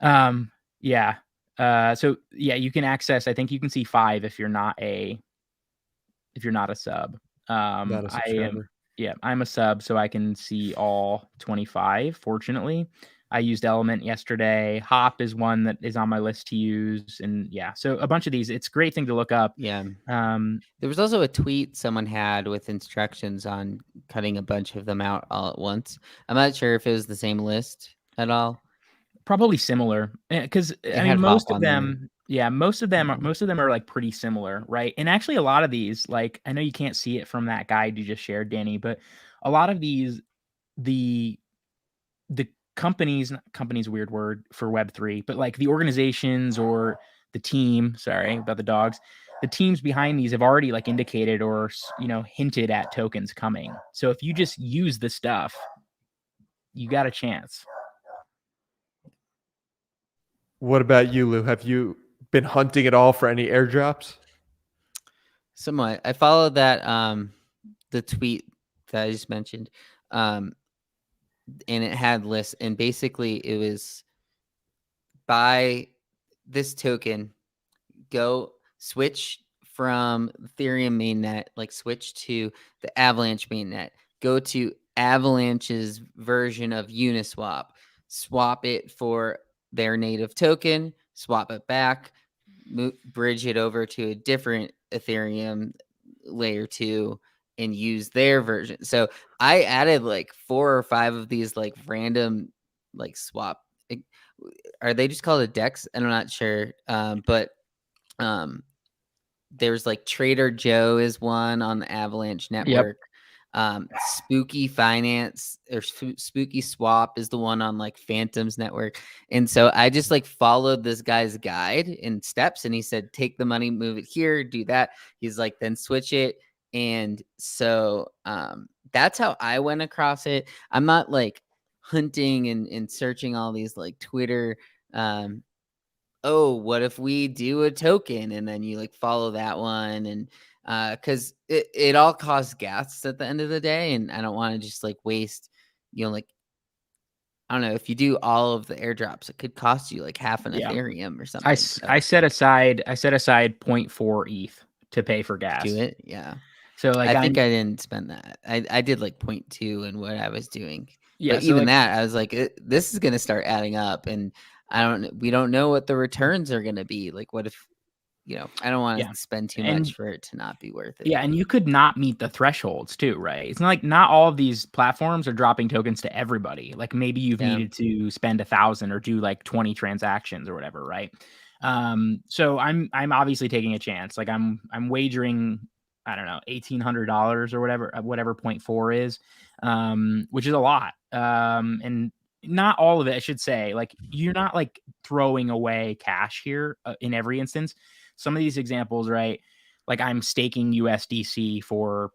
So yeah, you can access, I think you can see 5 if you're not a sub. Not a subscriber. I'm a sub, so I can see all 25, fortunately. I used Element yesterday. Hop is one that is on my list to use. And yeah, so a bunch of these, it's a great thing to look up. Yeah. There was also a tweet someone had with instructions on cutting a bunch of them out all at once. I'm not sure if it was the same list at all. Probably similar, because I mean, most of them are like pretty similar, right? And actually a lot of these, like, I know you can't see it from that guide you just shared, Danny, but a lot of these, the companies, weird word for Web3, but like the organizations or the team, sorry about the dogs, the teams behind these have already like indicated or, hinted at tokens coming. So if you just use the stuff, you got a chance. What about you, Lou? Have you been hunting at all for any airdrops? Somewhat. I followed that the tweet that I just mentioned, and it had lists, and basically it was buy this token, go switch from Ethereum mainnet, like switch to the Avalanche mainnet, go to Avalanche's version of Uniswap, swap it for their native token, swap it back, bridge it over to a different Ethereum layer 2 and use their version. So I added like 4 or 5 of these like random like swap. Are they just called a DEX? I'm not sure. But there's like Trader Joe is one on the Avalanche network. Spooky Finance or Spooky Swap is the one on like Phantom's network. And so I just like followed this guy's guide in steps, and he said, take the money, move it here, do that. He's like, then switch it. And so that's how I went across it. I'm not like hunting and searching all these like Twitter what if we do a token, and then you like follow that one, and because it all costs gas at the end of the day, and I don't want to just like waste, like I don't know, if you do all of the airdrops, it could cost you like half an Ethereum or something. I set aside 0.4 ETH to pay for gas. Do it, yeah. So like I think I didn't spend that. I did like 0.2 in what I was doing. Yeah, but so even like, that, I was like, this is gonna start adding up, and we don't know what the returns are gonna be. Like, what if, I don't want to spend too much for it to not be worth it. Yeah, and you could not meet the thresholds too, right? It's not all of these platforms are dropping tokens to everybody. Like maybe you've needed to spend 1,000 or do like 20 transactions or whatever, right? So I'm obviously taking a chance. Like I'm wagering, I don't know, $1,800 or whatever 0.4 is, which is a lot. And not all of it, I should say. Like you're not like throwing away cash here in every instance. Some of these examples, right? Like I'm staking USDC for,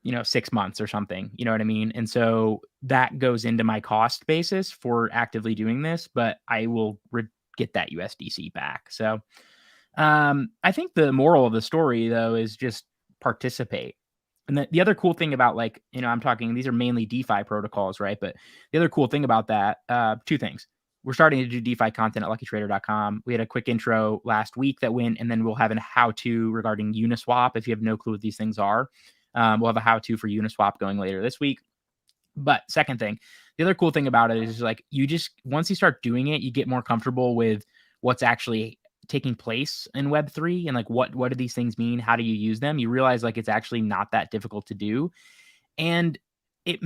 6 months or something, you know what I mean? And so that goes into my cost basis for actively doing this, but I will get that USDC back. So I think the moral of the story, though, is just participate. And the other cool thing about, like, I'm talking, these are mainly DeFi protocols, right? But the other cool thing about that, two things. We're starting to do DeFi content at luckytrader.com. We had a quick intro last week that went, and then we'll have a how-to regarding Uniswap. If you have no clue what these things are, we'll have a how-to for Uniswap going later this week. But second thing, the other cool thing about it is like, once you start doing it, you get more comfortable with what's actually taking place in Web3 and like what do these things mean? How do you use them? You realize like it's actually not that difficult to do. And it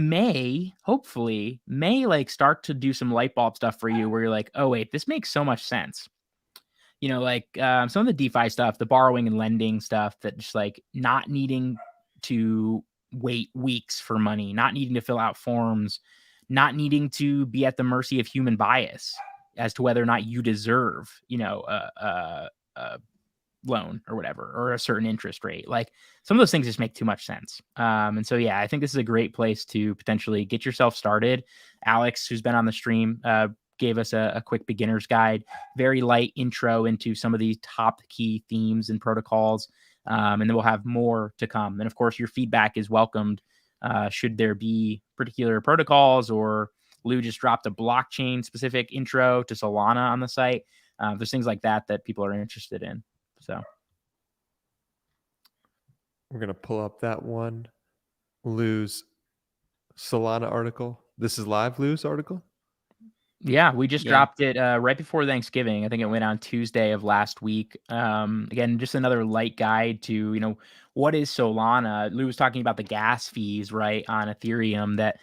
hopefully like start to do some light bulb stuff for you where you're like, oh wait, this makes so much sense. Like some of the DeFi stuff, the borrowing and lending stuff, that just like not needing to wait weeks for money, not needing to fill out forms, not needing to be at the mercy of human bias as to whether or not you deserve, a loan or whatever, or a certain interest rate. Like some of those things just make too much sense. And so, yeah, I think this is a great place to potentially get yourself started. Alex, who's been on the stream, gave us a quick beginner's guide, very light intro into some of these top key themes and protocols. And then we'll have more to come. And of course, your feedback is welcomed. Should there be particular protocols, or Lou just dropped a blockchain specific intro to Solana on the site. There's things like that people are interested in. So we're going to pull up that one. Lou's Solana article. This is live Lou's article? Yeah, we just dropped it right before Thanksgiving. I think it went on Tuesday of last week. Again, just another light guide to, what is Solana? Lou was talking about the gas fees, right, on Ethereum, that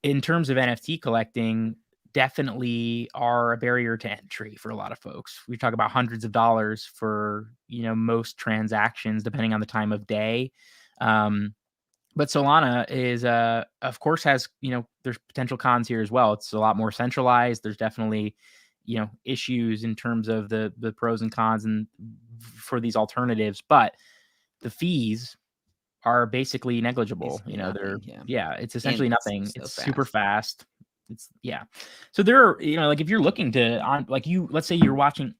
in terms of NFT collecting definitely are a barrier to entry for a lot of folks. We talk about hundreds of dollars for, most transactions, depending on the time of day. But Solana is, of course, has, there's potential cons here as well. It's a lot more centralized. There's definitely, issues in terms of the pros and cons and for these alternatives, but the fees are basically negligible. It's essentially nothing. It's super fast. So there are, like if you're looking to let's say you're watching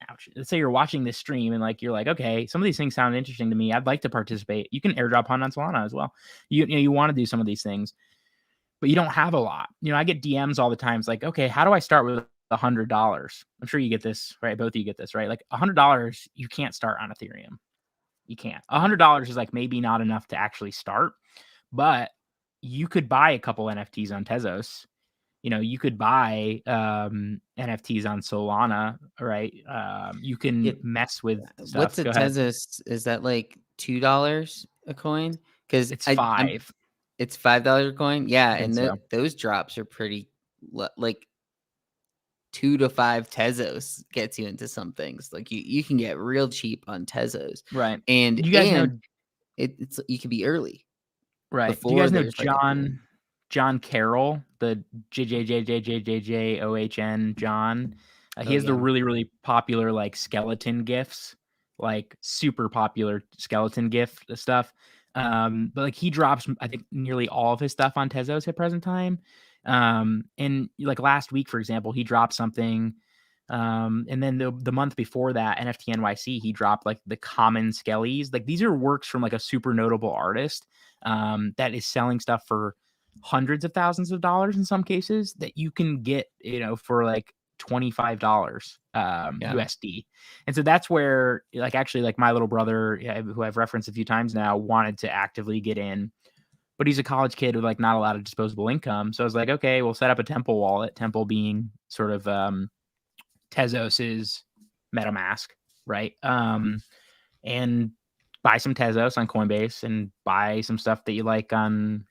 this stream and like, you're like, okay, some of these things sound interesting to me. I'd like to participate. You can airdrop hunt on Solana as well. You want to do some of these things, but you don't have a lot. I get DMs all the time. It's like, okay, how do I start with $100? I'm sure you get this, right? Both of you get this, right? Like $100, you can't start on Ethereum. You can't. $100 is like maybe not enough to actually start, but you could buy a couple NFTs on Tezos. You could buy NFTs on Solana, right? You can mess with stuff. What's the Tezos? Is that like $2 a coin? Because it's $5. It's $5 a coin. Yeah, and those drops are pretty like 2 to 5 Tezos gets you into some things. Like you can get real cheap on Tezos, right? And you guys know it's you can be early, right? Do you guys know John Carroll, the JJJJJJOHN John? He has the really, really popular like skeleton GIFs, like super popular skeleton GIF stuff. But like he drops, I think, nearly all of his stuff on Tezos at present time. And like last week, for example, he dropped something. And then the month before that, NFT NYC, he dropped like the common skellies. Like these are works from like a super notable artist that is selling stuff for hundreds of thousands of dollars in some cases that you can get, for like $25 USD. And so that's where like actually like my little brother, who I've referenced a few times now, wanted to actively get in, but he's a college kid with like not a lot of disposable income. So I was like, okay, we'll set up a Temple wallet, Temple being sort of Tezos's MetaMask, right? And buy some Tezos on Coinbase and buy some stuff that you like on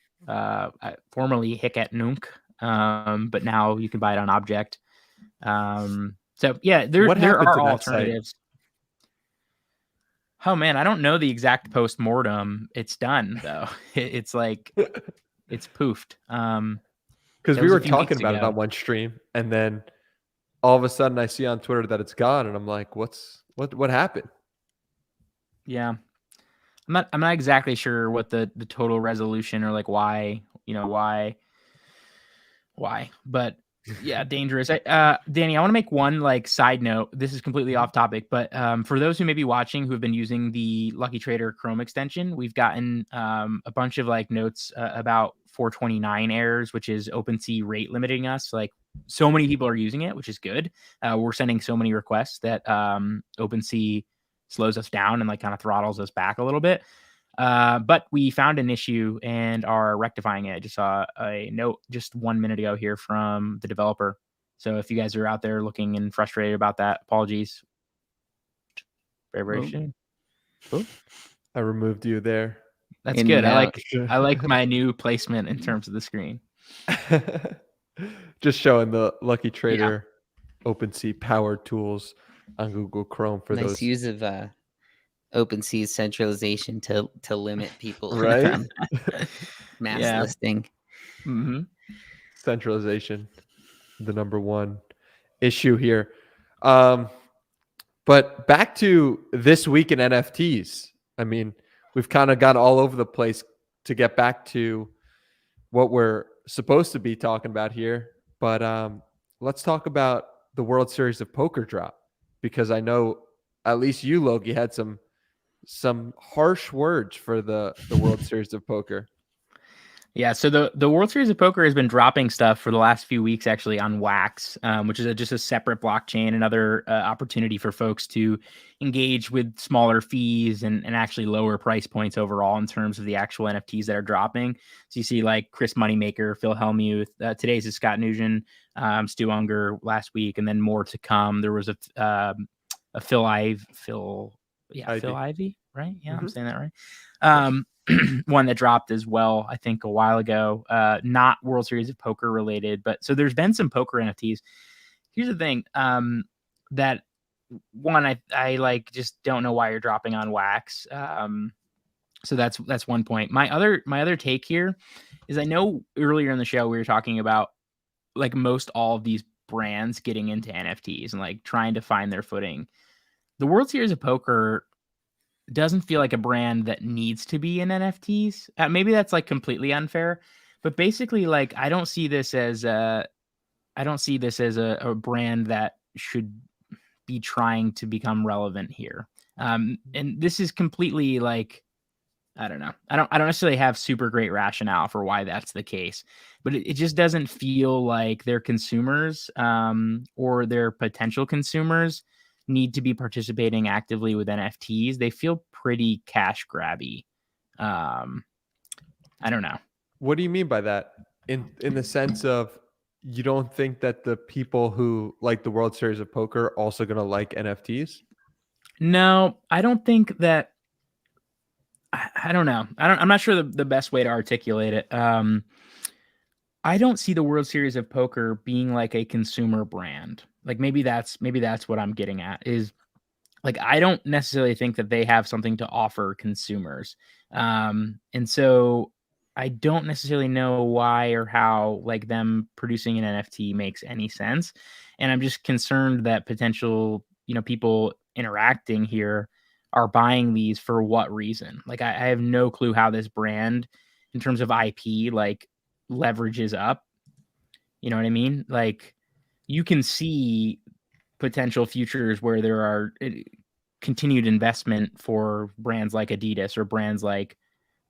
formerly Hic Nunc, but now you can buy it on Object. So yeah, there are alternatives. Oh man, I don't know the exact post-mortem. It's done though. It's like it's poofed. Because we were talking about it on one stream, and then all of a sudden I see on Twitter that it's gone, and I'm like, what happened? Yeah. I'm not exactly sure what the total resolution or like why, but Yeah, dangerous. Danny, I want to make one like side note. This is completely off topic, but for those who may be watching who have been using the Lucky Trader Chrome extension, we've gotten a bunch of like notes about 429 errors, which is OpenSea rate limiting us. Like so many people are using it, which is good. We're sending so many requests that OpenSea slows us down and like kind of throttles us back a little bit. But we found an issue and are rectifying it. I just saw a note just 1 minute ago here from the developer. So if you guys are out there looking and frustrated about that, apologies. Very soon. Oh, I removed you there. That's good. I like my new placement in terms of the screen. Just showing the Lucky Trader OpenSea powered tools on Google Chrome for those use of OpenSea's centralization to limit people right from mass listing. Mm-hmm. Centralization, the number one issue here. But back to this week in NFTs. I mean, we've kind of got all over the place to get back to what we're supposed to be talking about here. But let's talk about the World Series of Poker drop, because I know at least you, Logie, had some harsh words for the World Series of Poker. Yeah, so the World Series of Poker has been dropping stuff for the last few weeks, actually, on Wax, which is just a separate blockchain, another opportunity for folks to engage with smaller fees and actually lower price points overall in terms of the actual NFTs that are dropping. So you see like Chris Moneymaker, Phil Hellmuth, today's is Scott Nugent, Stu Unger last week, and then more to come. There was a Phil Ivey, right? Yeah, I'm saying that right. One that dropped as well, I think a while ago, not World Series of Poker related, but so there's been some poker NFTs. Here's the thing, that one, I like just don't know why you're dropping on Wax. So that's one point. My other take here is I know earlier in the show we were talking about like most all of these brands getting into NFTs and like trying to find their footing. The World Series of Poker doesn't feel like a brand that needs to be in NFTs. Maybe that's like completely unfair, but basically, like I don't see this as a brand that should be trying to become relevant here. And this is completely like, I don't know. I don't necessarily have super great rationale for why that's the case, but it just doesn't feel like their consumers or their potential consumers need to be participating actively with NFTs. They feel pretty cash grabby. I don't know. What do you mean by that? In the sense of you don't think that the people who like the World Series of Poker are also going to like NFTs? No, I don't think that. I don't know. I'm not sure the best way to articulate it. I don't see the World Series of Poker being like a consumer brand. Like maybe that's what I'm getting at is like, I don't necessarily think that they have something to offer consumers. And so I don't necessarily know why or how like them producing an NFT makes any sense. And I'm just concerned that potential, people interacting here are buying these for what reason? Like I have no clue how this brand in terms of IP, like leverages up. You know what I mean? Like you can see potential futures where there are continued investment for brands like Adidas or brands like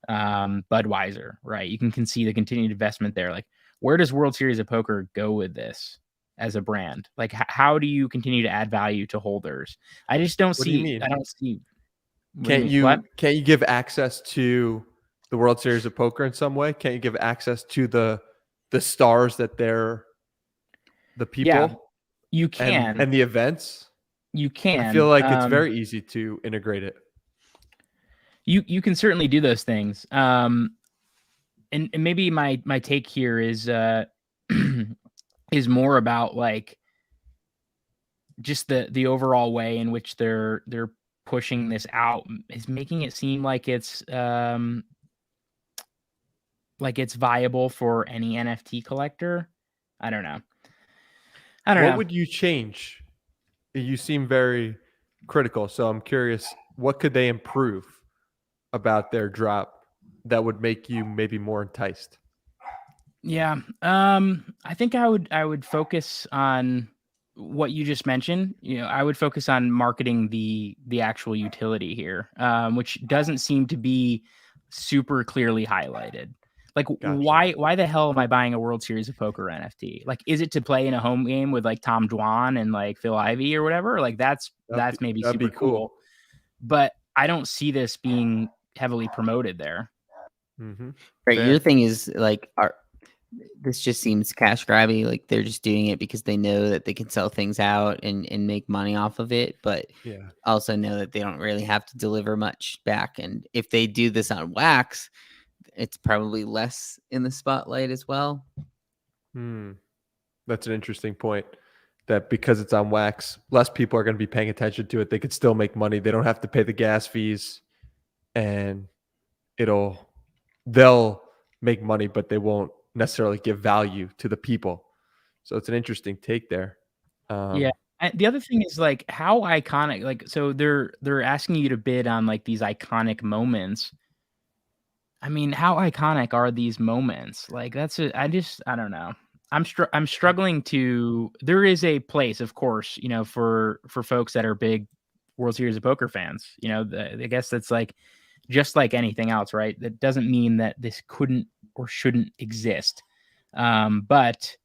Budweiser, right? You can see the continued investment there. Like where does World Series of Poker go with this as a brand? Like how do you continue to add value to holders? I just don't What do you see, mean? I don't see. Can't you give access to the World Series of Poker in some way? Can't you give access to the stars that they're the people? Yeah, you can. And the events? You can. I feel like it's very easy to integrate it. You can certainly do those things. And maybe my take here is is more about like just the overall way in which they're pushing this out is making it seem like it's viable for any NFT collector. I don't know. What would you change? You seem very critical, so I'm curious, what could they improve about their drop that would make you maybe more enticed? Yeah. I I think I would focus on what you just mentioned. I would focus on marketing the actual utility here, which doesn't seem to be super clearly highlighted. Like, Gotcha. why the hell am I buying a World Series of Poker NFT? Like, is it to play in a home game with like Tom Dwan and like Phil Ivey or whatever? Like, that's maybe That'd super be cool. but I don't see this being heavily promoted there. Mm-hmm. Right. Your Fair. thing is like, this just seems cash grabby. Like they're just doing it because they know that they can sell things out and make money off of it, but Yeah. also know that they don't really have to deliver much back. And if they do this on wax, it's probably less in the spotlight as well. That's an interesting point. That because it's on wax, less people are going to be paying attention to it. They could still make money. They don't have to pay the gas fees, and they'll make money, but they won't necessarily give value to the people. So it's an interesting take there. Yeah. The other thing is like how iconic, like, so they're asking you to bid on like these iconic moments. I mean, how iconic are these moments? Like I don't know. I'm struggling to. There is a place, of course, for folks that are big World Series of Poker fans. I guess that's like just like anything else, right? That doesn't mean that this couldn't or shouldn't exist. But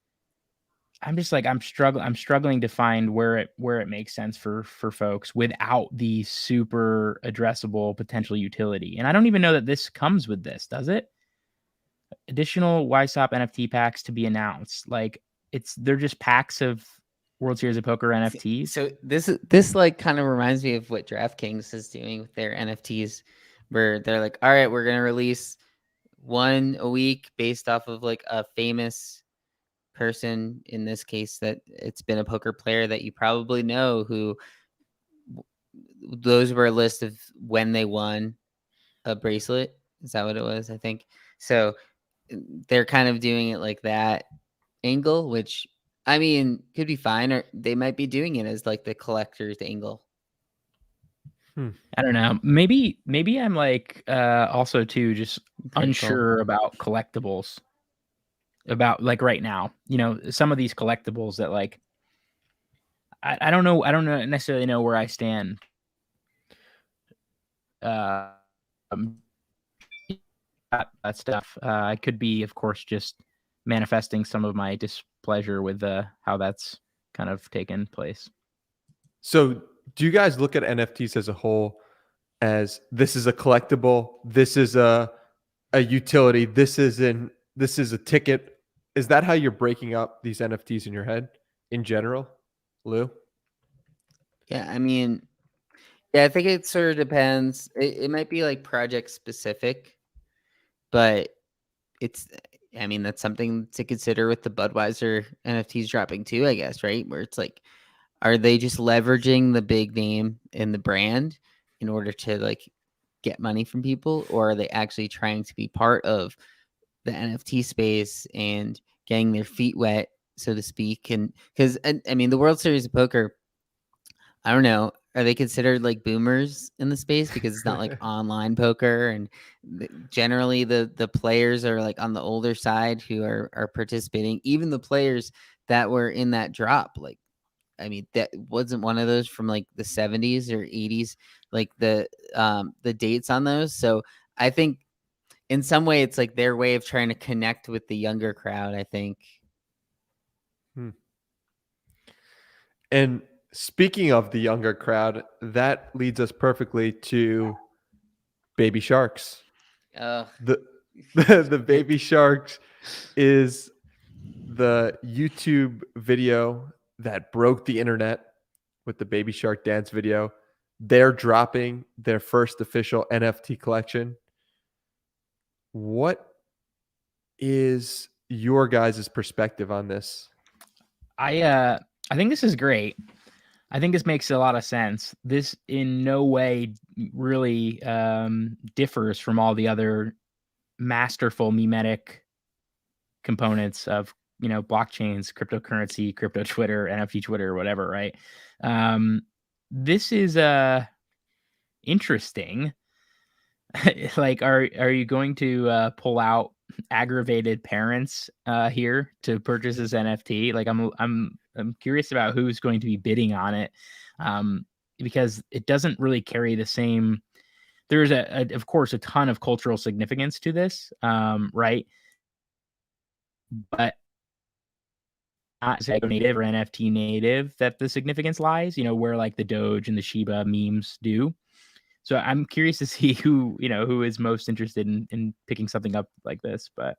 I'm just like I'm struggling to find where it makes sense for folks without the super addressable potential utility. And I don't even know that this comes with this, does it? Additional YSOP NFT packs to be announced. Like they're just packs of World Series of Poker NFTs. So this like kind of reminds me of what DraftKings is doing with their NFTs, where they're like, all right, we're gonna release one a week based off of like a famous person, in this case that it's been a poker player that you probably know, who those were a list of when they won a bracelet. Is that what it was? I think so. They're kind of doing it like that angle, which I mean could be fine, or they might be doing it as like the collector's angle. I don't know. Maybe I'm like also too just unsure about collectibles. About like right now, some of these collectibles that like I don't know. I don't necessarily know where I stand. That stuff. I could be, of course, just manifesting some of my displeasure with how that's kind of taken place. So, do you guys look at NFTs as a whole as this is a collectible, this is a utility, this is a ticket? Is that how you're breaking up these NFTs in your head in general, Lou? Yeah, I mean, I think it sort of depends. It might be like project specific, but that's something to consider with the Budweiser NFTs dropping too, I guess, right? Where it's like, are they just leveraging the big name and the brand in order to like get money from people, or are they actually trying to be part of the NFT space and getting their feet wet, so to speak? And because I mean, the World Series of Poker, I don't know, are they considered like boomers in the space because it's not like online poker, and generally the players are like on the older side who are participating. Even the players that were in that drop, like, I mean, that wasn't one of those from like the 70s or 80s, like the dates on those. So I think in some way it's like their way of trying to connect with the younger crowd, I think. And speaking of the younger crowd, that leads us perfectly to Baby Sharks. The Baby Sharks is the YouTube video that broke the internet with the Baby Shark dance video. They're dropping their first official NFT collection. What is your guys' perspective on this? I think this is great. I think this makes a lot of sense. This in no way really differs from all the other masterful mimetic components of blockchains, cryptocurrency, crypto Twitter, NFT Twitter, or whatever, right? This is interesting. Like, are you going to pull out aggravated parents here to purchase this NFT. Like I'm curious about who's going to be bidding on it, because it doesn't really carry the same. There's of course a ton of cultural significance to this, right? But not Zego native or NFT native that the significance lies, where like the Doge and the Shiba memes do. So I'm curious to see who is most interested in picking something up like this, but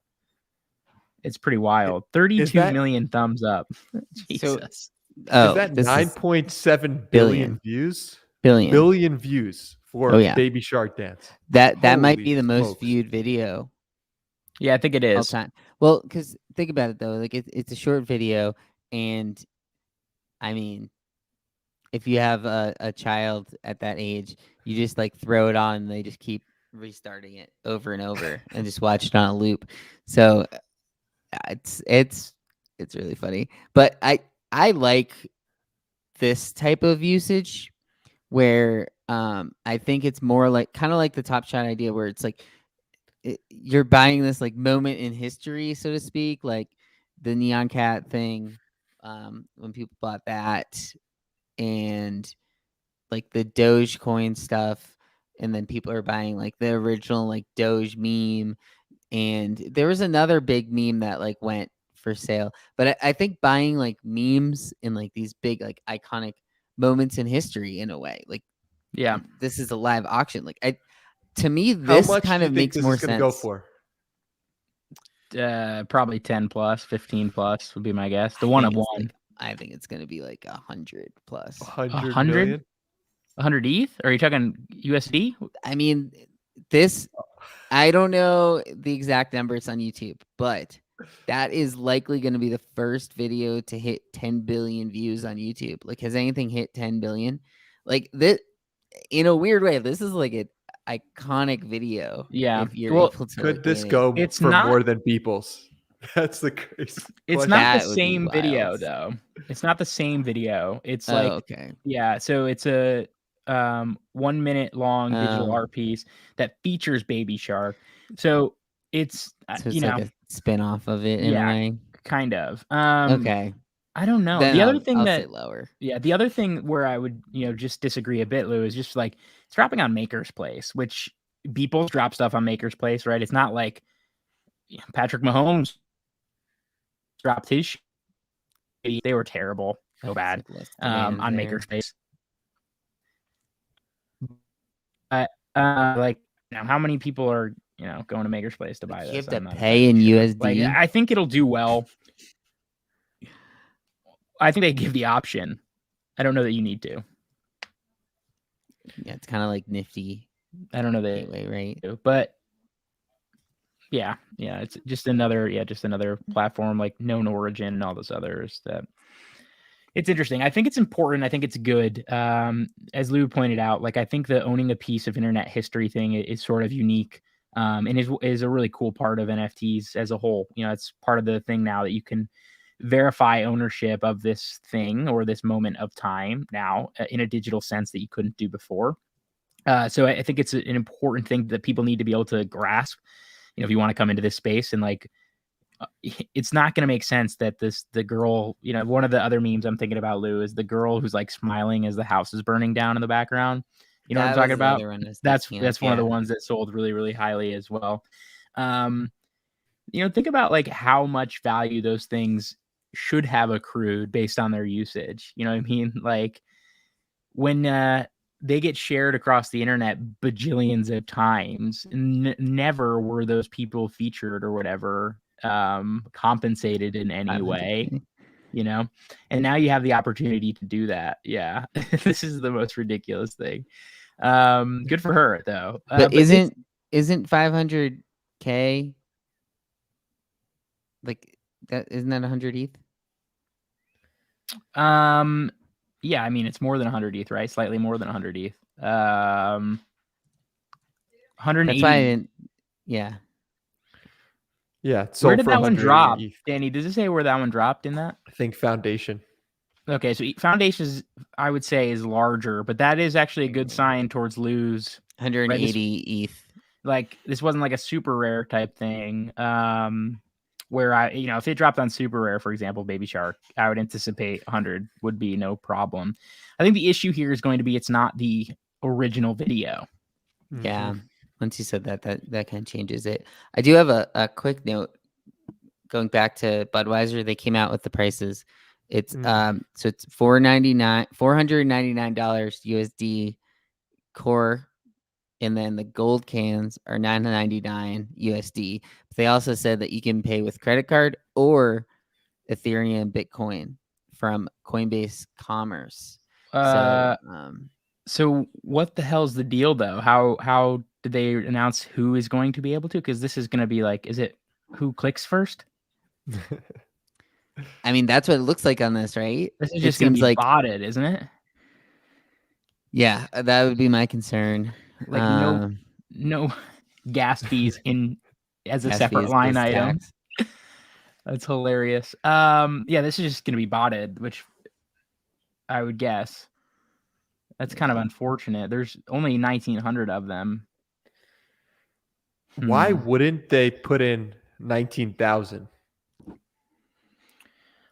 it's pretty wild. 32 million thumbs up. Jesus. So, is that 9.7 billion views? Billion. Billion views for Baby Shark Dance. That might be the most viewed video. Yeah, I think it is. All time. Well, because think about it though, like it's a short video, and I mean, if you have a child at that age, you just like throw it on, and they just keep restarting it over and over, and just watch it on a loop. So it's really funny, but I like this type of usage where I think it's more like kind of like the Top Shot idea, where it's like you're buying this like moment in history, so to speak, like the Neon Cat thing, when people bought that, and like the Dogecoin stuff, and then people are buying like the original like Doge meme, and there was another big meme that like went for sale. But I think buying like memes in like these big like iconic moments in history in a way, like this is a live auction. Like to me, this kind of makes more sense. Go for probably 10 plus, 15 plus would be my guess. The one of one. I think it's gonna be like 100 plus. 100 million? 100 ETH? Are you talking USD? I mean, this, I don't know the exact numbers on YouTube, but that is likely going to be the first video to hit 10 billion views on YouTube. Like, has anything hit 10 billion? Like this, in a weird way, this is like an iconic video. Yeah. If you're able to, could this go for more than Beeple's? That's the crazy. It's not the same video though. It's not the same video. It's like okay. Yeah, so it's a 1 minute long digital art piece that features Baby Shark. So it's like a spin-off of it in a way. Kind of. Okay. I don't know. Then the other thing I'll that say lower. Yeah, the other thing where I would, just disagree a bit, Lou, is just like it's dropping on Maker's Place, which people drop stuff on Maker's Place, right? It's not like Patrick Mahomes dropped his they were terrible, so bad on Makerspace. Like, how many people are going to Makerspace to buy this? You have to pay in USD. Like, I think it'll do well. I think they give the option. I don't know that you need to. Yeah, it's kind of like Nifty. I don't know that anyway, right? But yeah, it's just another platform like Known Origin and all those others that it's interesting. I think it's important. I think it's good. As Lou pointed out, like I think the owning a piece of internet history thing is sort of unique, and is a really cool part of NFTs as a whole. It's part of the thing now that you can verify ownership of this thing or this moment of time now in a digital sense that you couldn't do before. So I think it's an important thing that people need to be able to grasp. If you want to come into this space, and like, it's not going to make sense that the girl, one of the other memes I'm thinking about, Lou, is the girl who's like smiling as the house is burning down in the background. You know what I'm talking about? That's one of the ones that sold really, really highly as well. Think about like how much value those things should have accrued based on their usage. You know what I mean? Like when they get shared across the internet bajillions of times, never were those people featured or whatever compensated in any way, and now you have the opportunity to do that. Yeah. This is the most ridiculous thing. Good for her though. But isn't 500K like that? Isn't that 100 ETH? Yeah, I mean it's more than 100 ETH, right? Slightly more than 100 ETH. 180. That's why I didn't. Yeah. Yeah. Where did that one drop, Danny? Does it say where that one dropped in that? I think Foundation. Okay, so Foundations, I would say, is larger, but that is actually a good sign towards Lou's 180 ETH. like this wasn't like a super rare type thing. Where if it dropped on super rare, for example, Baby Shark, I would anticipate 100 would be no problem. I think the issue here is going to be it's not the original video. Yeah. Once you said that kind of changes it. I do have a quick note going back to Budweiser. They came out with the prices. It's so it's $499 USD core, and then the gold cans are $9.99 USD. But they also said that you can pay with credit card or Ethereum, Bitcoin from Coinbase Commerce. So what the hell's the deal though? How did they announce who is going to be able to? Because this is going to be like, is it who clicks first? I mean, that's what it looks like on this, right? This is just going to be like botted, isn't it? Yeah, that would be my concern. Like no gas fees in as a separate line item. That's hilarious. Yeah, this is just going to be botted, which I would guess. That's kind of unfortunate. There's only 1,900 of them. Why wouldn't they put in 19,000?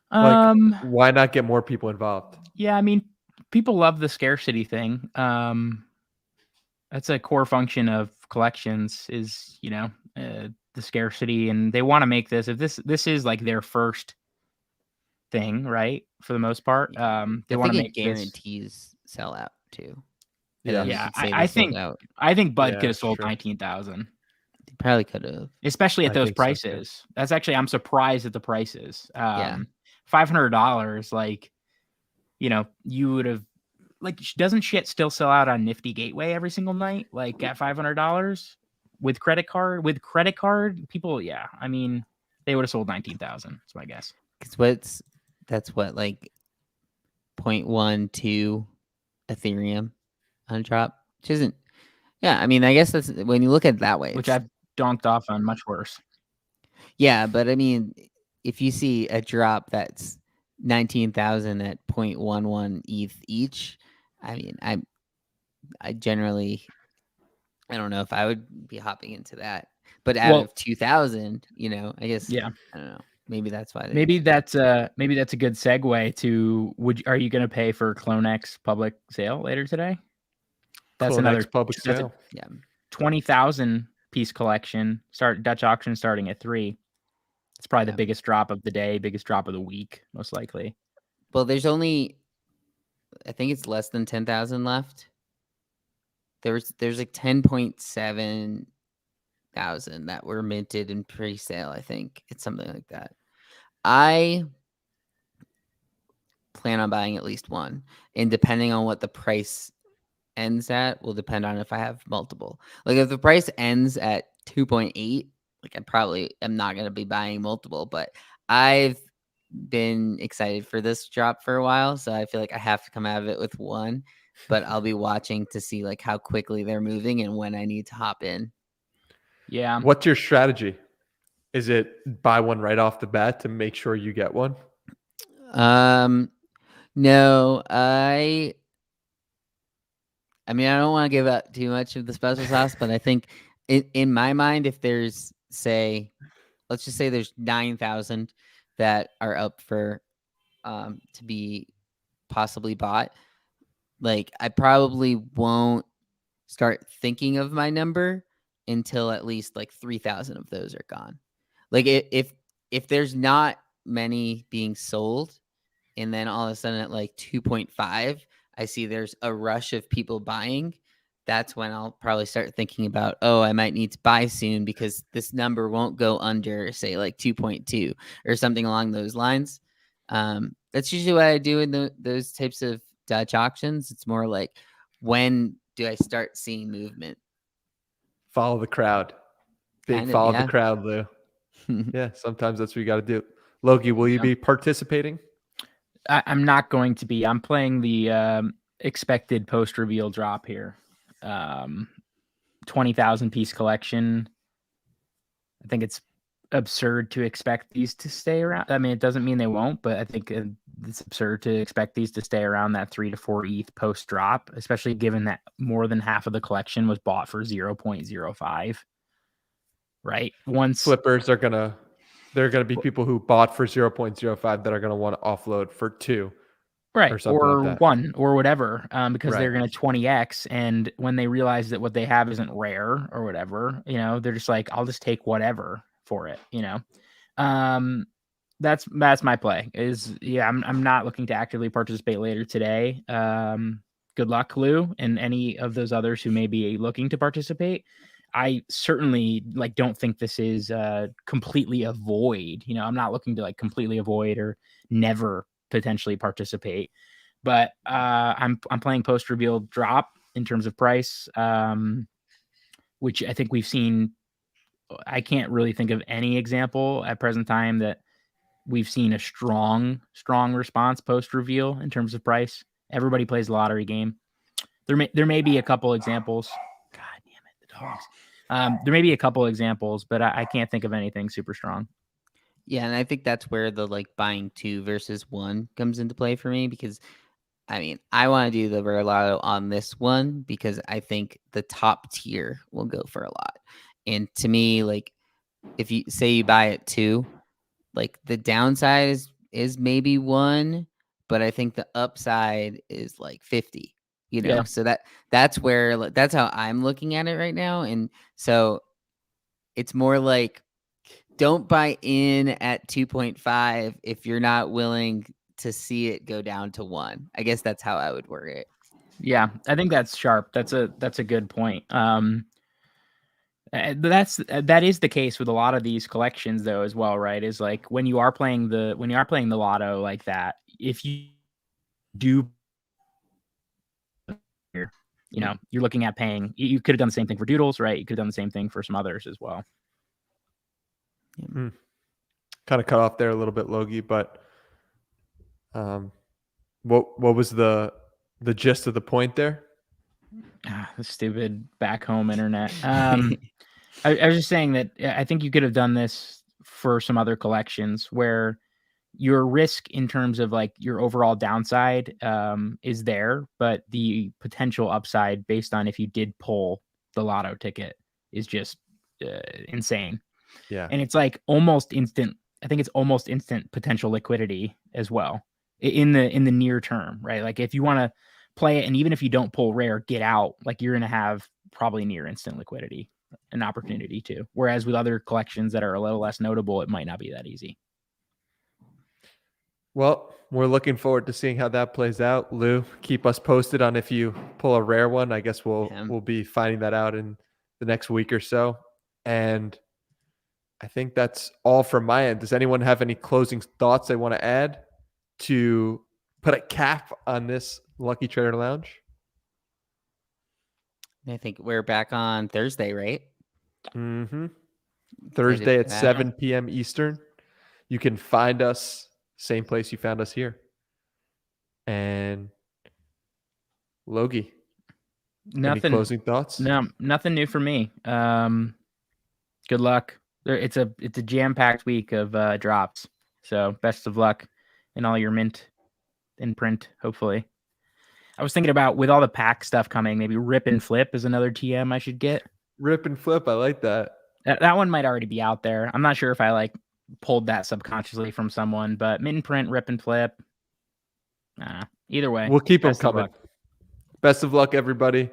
Why not get more people involved? Yeah, I mean, people love the scarcity thing. That's a core function of collections is, the scarcity, and they want to make this, if this is like their first thing, right? For the most part, they want to make guarantees sell out too. Yeah. I think Bud could have sold 19,000. They probably could have, especially at those prices. So that's actually, I'm surprised at the prices. $500, like, you would have, like, doesn't shit still sell out on Nifty Gateway every single night? Like at $500 with credit card, people, I mean, they would have sold 19,000. That's my guess. That's what, like 0.12 Ethereum on drop, which isn't. Yeah, I mean, I guess that's when you look at it that way. Which I've donked off on much worse. Yeah, but I mean, if you see a drop that's 19,000 at 0.11 ETH each, I mean, I generally, I don't know if I would be hopping into that. But out of 2,000, I guess. Yeah, I don't know. Maybe that's why. Maybe that's a good segue to. Are you going to pay for CloneX public sale later today? That's another public sale. 20,000 piece collection. Dutch auction starting at 3. It's probably the biggest drop of the day, biggest drop of the week, most likely. Well, there's only, I think it's less than 10,000 left. There's like 10.7 thousand that were minted in pre-sale. I think it's something like that. I plan on buying at least one, and depending on what the price ends at will depend on if I have multiple. Like if the price ends at 2.8, like I probably am not going to be buying multiple, but I've been excited for this drop for a while, so I feel like I have to come out of it with one, but I'll be watching to see like how quickly they're moving and when I need to hop in. Yeah. What's your strategy? Is it buy one right off the bat to make sure you get one? No, I mean, I don't want to give out too much of the special sauce, but I think in my mind, if there's, let's just say there's 9,000 that are up for to be possibly bought, like I probably won't start thinking of my number until at least like 3,000 of those are gone. Like if there's not many being sold, and then all of a sudden at like 2.5, I see there's a rush of people buying, that's when I'll probably start thinking about, I might need to buy soon because this number won't go under, say, like 2.2 or something along those lines. That's usually what I do in those types of Dutch auctions. It's more like, when do I start seeing movement? Follow the crowd. Follow the crowd, Lou. Yeah, sometimes that's what you got to do. Logie, will you be participating? I'm not going to be. I'm playing the expected post-reveal drop here. 20,000 piece collection. I think it's absurd to expect these to stay around. I mean, it doesn't mean they won't, but I think it's absurd to expect these to stay around that 3 to 4 ETH post-drop, especially given that more than half of the collection was bought for 0.05. right? Once Flippers are they're gonna be people who bought for 0.05 that are gonna want to offload for 2 right, or something or like that. 1 or whatever, because they're Right. going to 20x, and when they realize that what they have isn't rare or whatever, they're just like, I'll just take whatever for it, That's my play. I'm not looking to actively participate later today. Good luck, Lou, and any of those others who may be looking to participate. I certainly don't think this is completely a void. I'm not looking to completely avoid or never potentially participate, but I'm playing post reveal drop in terms of price, which I think we've seen. I can't really think of any example at present time that we've seen a strong response post reveal in terms of price. Everybody plays the lottery game. There may be a couple examples. God damn it, the dogs. There may be a couple examples, but I can't think of anything super strong. Yeah, and I think that's where the buying 2 versus 1 comes into play for me, because I want to do the rare lotto on this one because I think the top tier will go for a lot. And to me, if you say you buy it 2, the downside is maybe 1, but I think the upside is 50. Yeah. So that's where that's how I'm looking at it right now. And so it's more don't buy in at 2.5 if you're not willing to see it go down to 1. I guess that's how I would word it. Yeah, I think that's sharp. That's a good point. That is the case with a lot of these collections though as well, right? Is when you are playing the lotto like that, if you do, you're looking at paying. You could have done the same thing for Doodles, right? You could have done the same thing for some others as well. Kind of cut off there a little bit, Logie, but what was the gist of the point there? The stupid back home internet. I was just saying that I think you could have done this for some other collections where your risk in terms of your overall downside is there, but the potential upside based on if you did pull the lotto ticket is just insane. Yeah. And it's almost instant. I think it's almost instant potential liquidity as well in the near term, right? If you want to play it, and even if you don't pull rare, get out, you're going to have probably near instant liquidity, an opportunity too. Whereas with other collections that are a little less notable, it might not be that easy. Well, we're looking forward to seeing how that plays out. Lou, keep us posted on if you pull a rare one. I guess we'll be finding that out in the next week or so. And I think that's all from my end. Does anyone have any closing thoughts they want to add to put a cap on this Lucky Trader Lounge? I think we're back on Thursday, right? Mm-hmm. Thursday at 7 p.m. Eastern. You can find us same place you found us here. And Logie, any closing thoughts? No, nothing new for me. Good luck. It's a jam-packed week of drops. So best of luck in all your mint in print, hopefully. I was thinking about, with all the pack stuff coming, maybe Rip and Flip is another TM I should get. Rip and Flip, I like that. That one might already be out there. I'm not sure if I pulled that subconsciously from someone, but mint and print, Rip and Flip. Either way, we'll keep them coming. Best of luck, everybody.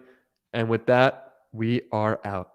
And with that, we are out.